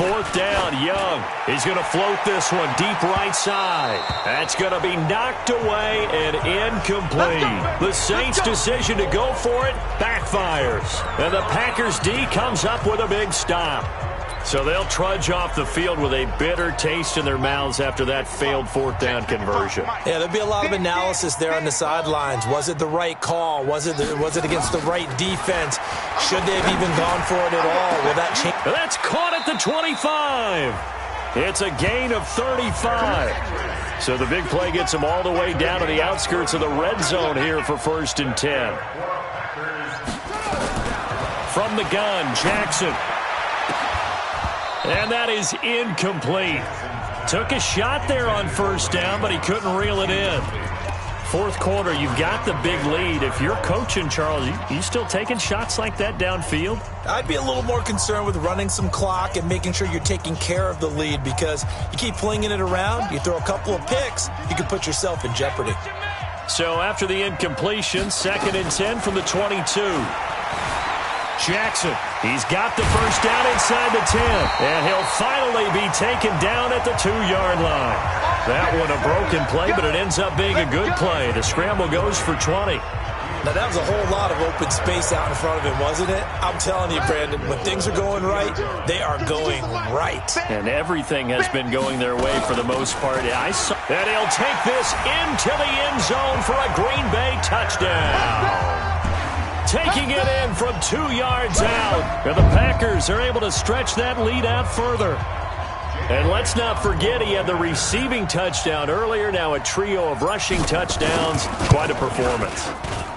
4th down, Young. He's going to float this one deep right side. That's going to be knocked away and incomplete. The Saints' decision to go for it backfires. And the Packers' D comes up with a big stop. So they'll trudge off the field with a bitter taste in their mouths after that failed 4th down conversion. Yeah, there'll be a lot of analysis there on the sidelines. Was it the right call? Was it against the right defense? Should they have even gone for it at all? Will that change? That's caught at the 25. It's a gain of 35. So the big play gets them all the way down to the outskirts of the red zone here for 1st and 10. From the gun, Jackson. And that is incomplete. Took a shot there on 1st down, but he couldn't reel it in. 4th quarter, you've got the big lead. If you're coaching, Charles, you still taking shots like that downfield? I'd be a little more concerned with running some clock and making sure you're taking care of the lead, because you keep flinging it around, you throw a couple of picks, you can put yourself in jeopardy. So after the incompletion, 2nd and 10 from the 22. Jackson, he's got the 1st down inside the 10, and he'll finally be taken down at the 2-yard line. That one a broken play, but it ends up being a good play. The scramble goes for 20. Now, that was a whole lot of open space out in front of him, wasn't it? I'm telling you, Brandon, when things are going right, they are going right. And everything has been going their way for the most part. And he'll take this into the end zone for a Green Bay touchdown. taking it in from 2 yards out. And the Packers are able to stretch that lead out further. And let's not forget he had the receiving touchdown earlier. Now a trio of rushing touchdowns. Quite a performance.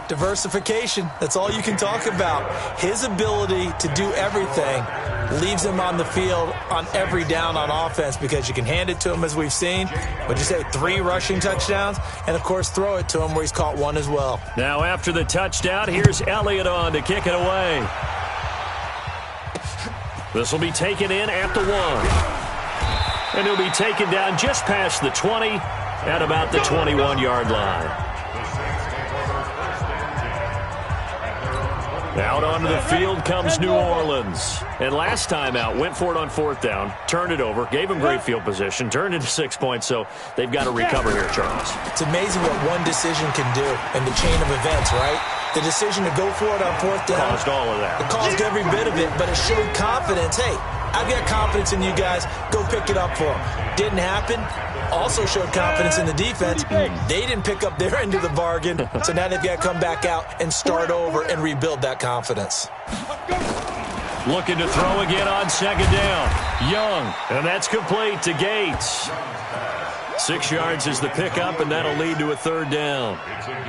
Diversification, that's all you can talk about. His ability to do everything leaves him on the field on every down on offense because you can hand it to him, as we've seen. Would you say 3 rushing touchdowns? And, of course, throw it to him where he's caught 1 as well. Now after the touchdown, here's Elliott on to kick it away. This will be taken in at the 1. And he'll be taken down just past the 20 at about the 21-yard line. Out onto the field comes New Orleans. And last time out, went for it on 4th down, turned it over, gave them great field position, turned into 6 points, so they've got to recover here, Charles. It's amazing what one decision can do in the chain of events, right? The decision to go for it on 4th down. Caused all of that. It caused every bit of it, but it showed confidence. Hey, I've got confidence in you guys. Go pick it up for them. Didn't happen. Also showed confidence in the defense. They didn't pick up their end of the bargain, so now they've got to come back out and start over and rebuild that confidence. Looking to throw again on 2nd down. Young, and that's complete to Gates. 6 yards is the pickup, and that'll lead to a 3rd down.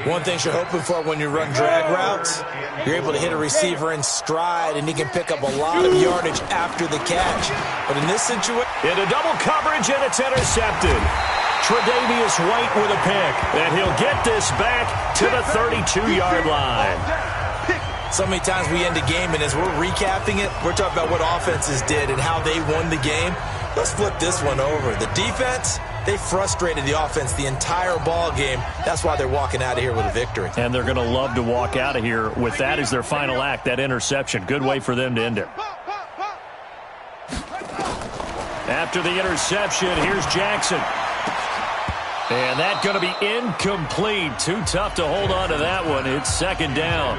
One thing you're hoping for when you run drag routes, you're able to hit a receiver in stride, and he can pick up a lot of yardage after the catch. But in this situation, into double coverage, and it's intercepted. Tre'Davious White with a pick, and he'll get this back to the 32-yard line. So many times we end a game, and as we're recapping it, we're talking about what offenses did and how they won the game. Let's flip this one over. The defense, they frustrated the offense the entire ball game. That's why they're walking out of here with a victory. And they're going to love to walk out of here with that as their final act, that interception. Good way for them to end it. After the interception, here's Jackson. And that's going to be incomplete. Too tough to hold on to that one. It's 2nd down.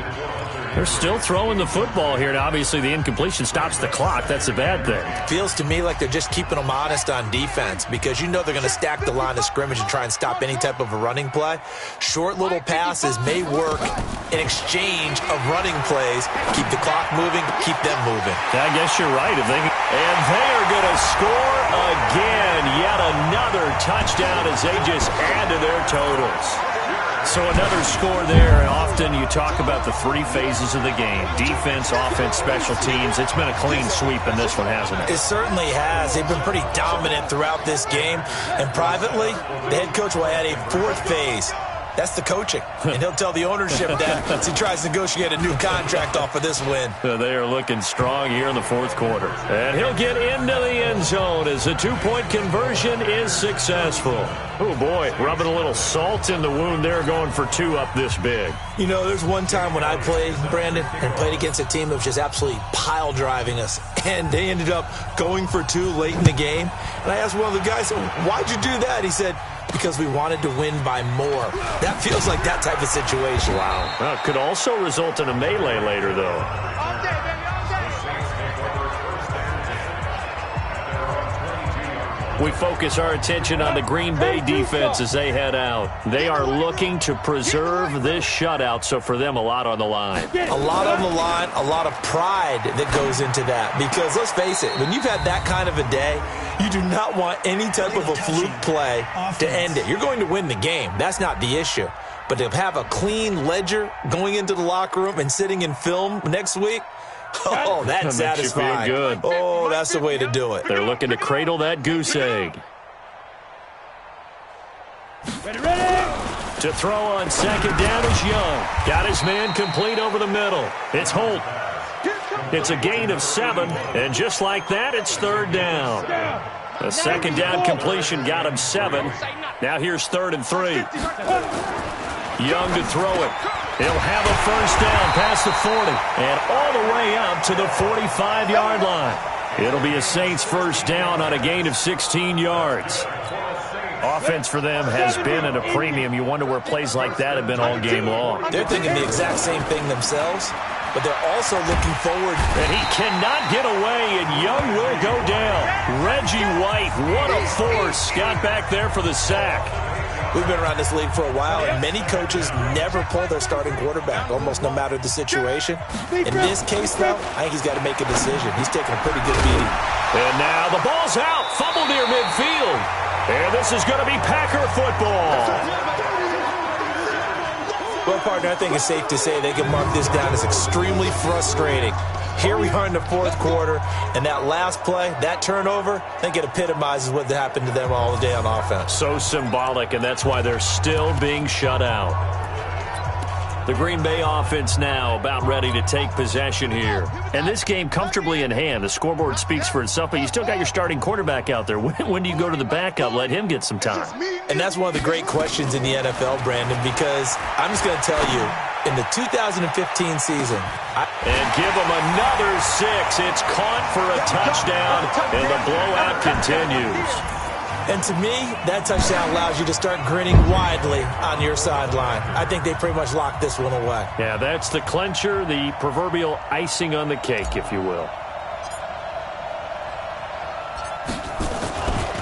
They're still throwing the football here. Now, obviously, the incompletion stops the clock. That's a bad thing. Feels to me like they're just keeping them honest on defense because you know they're going to stack the line of scrimmage and try and stop any type of a running play. Short little passes may work in exchange of running plays. Keep the clock moving, keep them moving. I guess you're right. And they are going to score again. Yet another touchdown as they just add to their totals. So another score there, and often you talk about the 3 phases of the game. Defense, offense, special teams. It's been a clean sweep in this one, hasn't it? It certainly has. They've been pretty dominant throughout this game. And privately, the head coach will add a 4th phase. That's the coaching. And he'll tell the ownership that as he tries to negotiate a new contract off of this win. They are looking strong here in the 4th quarter. And he'll get into the end zone as the 2-point conversion is successful. Oh, boy, rubbing a little salt in the wound there, going for 2 up this big. You know, there's one time when I played, Brandon, and played against a team that was just absolutely pile driving us. And they ended up going for 2 late in the game. And I asked one of the guys, why'd you do that? He said, because we wanted to win by more. That feels like that type of situation. Wow. Well, it could also result in a melee later, though. All day, baby, all day. We focus our attention on the Green Bay defense as they head out. They are looking to preserve this shutout, so for them, a lot on the line. A lot on the line, a lot of pride that goes into that. Because let's face it, when you've had that kind of a day, you do not want any type of a fluke play to end it. You're going to win the game. That's not the issue. But to have a clean ledger going into the locker room and sitting in film next week, oh, that's satisfying. Good. Oh, that's the way to do it. They're looking to cradle that goose egg. Ready, ready. To throw on 2nd down is Young. Got his man complete over the middle. It's Holt. It's a gain of 7, and just like that, it's 3rd down. A 2nd down completion got him 7. Now here's 3rd and 3. Young to throw it. He'll have a 1st down past the 40 and all the way up to the 45-yard line. It'll be a Saints 1st down on a gain of 16 yards. Offense for them has been at a premium. You wonder where plays like that have been all game long. They're thinking the exact same thing themselves, but they're also looking forward. And he cannot get away, and Young will go down. Reggie White, what a force. Got back there for the sack. We've been around this league for a while, and many coaches never pull their starting quarterback, almost no matter the situation. In this case, though, I think he's got to make a decision. He's taking a pretty good beating. And now the ball's out. Fumble near midfield. And this is going to be Packer football. Well, partner, I think it's safe to say they can mark this down as extremely frustrating. Here we are in the fourth quarter, and that last play, that turnover, I think it epitomizes what happened to them all day on offense. So symbolic, and that's why they're still being shut out. The Green Bay offense now about ready to take possession here. And this game comfortably in hand. The scoreboard speaks for itself, but you still got your starting quarterback out there. When do you go to the backup? Let him get some time. And that's one of the great questions in the NFL, Brandon, because I'm just going to tell you, in the 2015 season, and give him another 6. It's caught for a touchdown, and the blowout continues. And to me, that touchdown allows you to start grinning widely on your sideline. I think they pretty much locked this one away. Yeah, that's the clincher, the proverbial icing on the cake, if you will.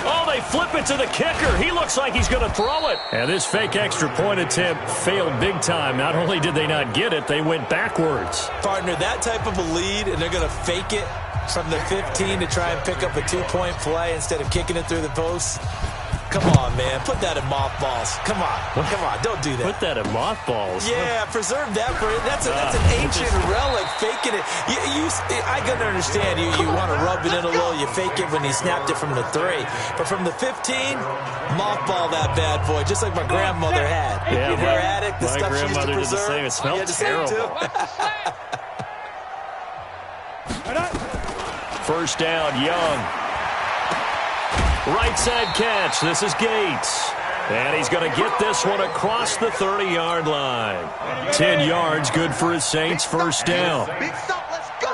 Oh, they flip it to the kicker. He looks like he's going to throw it. And this fake extra point attempt failed big time. Not only did they not get it, they went backwards. Partner, that type of a lead, and they're going to fake it from the 15 to try and pick up a 2-point play instead of kicking it through the post. Come on, man. Put that in mothballs. Come on. Come on. Don't do that. Put that in mothballs. Yeah, preserve that for it. That's an ancient relic. Faking it. I can understand you want to rub it in a little. You fake it when he snapped it from the 3. But from the 15, mothball that bad boy, just like my grandmother had. Yeah, in her attic, the stuff she used to preserve. Did the same. It smelled terrible. First down, Young. Right side catch. This is Gates. And he's going to get this one across the 30-yard line. 10 yards, good for his Saints. First down.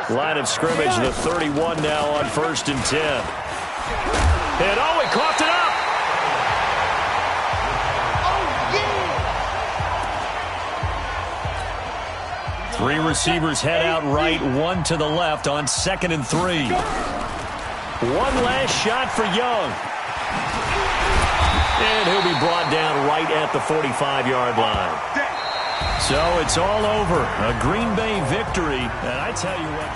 Line of scrimmage, the 31 now on 1st and 10. And he coughed it up. Three receivers head out right, one to the left on 2nd and 3. One last shot for Young. And he'll be brought down right at the 45-yard line. So it's all over. A Green Bay victory. And I tell you what,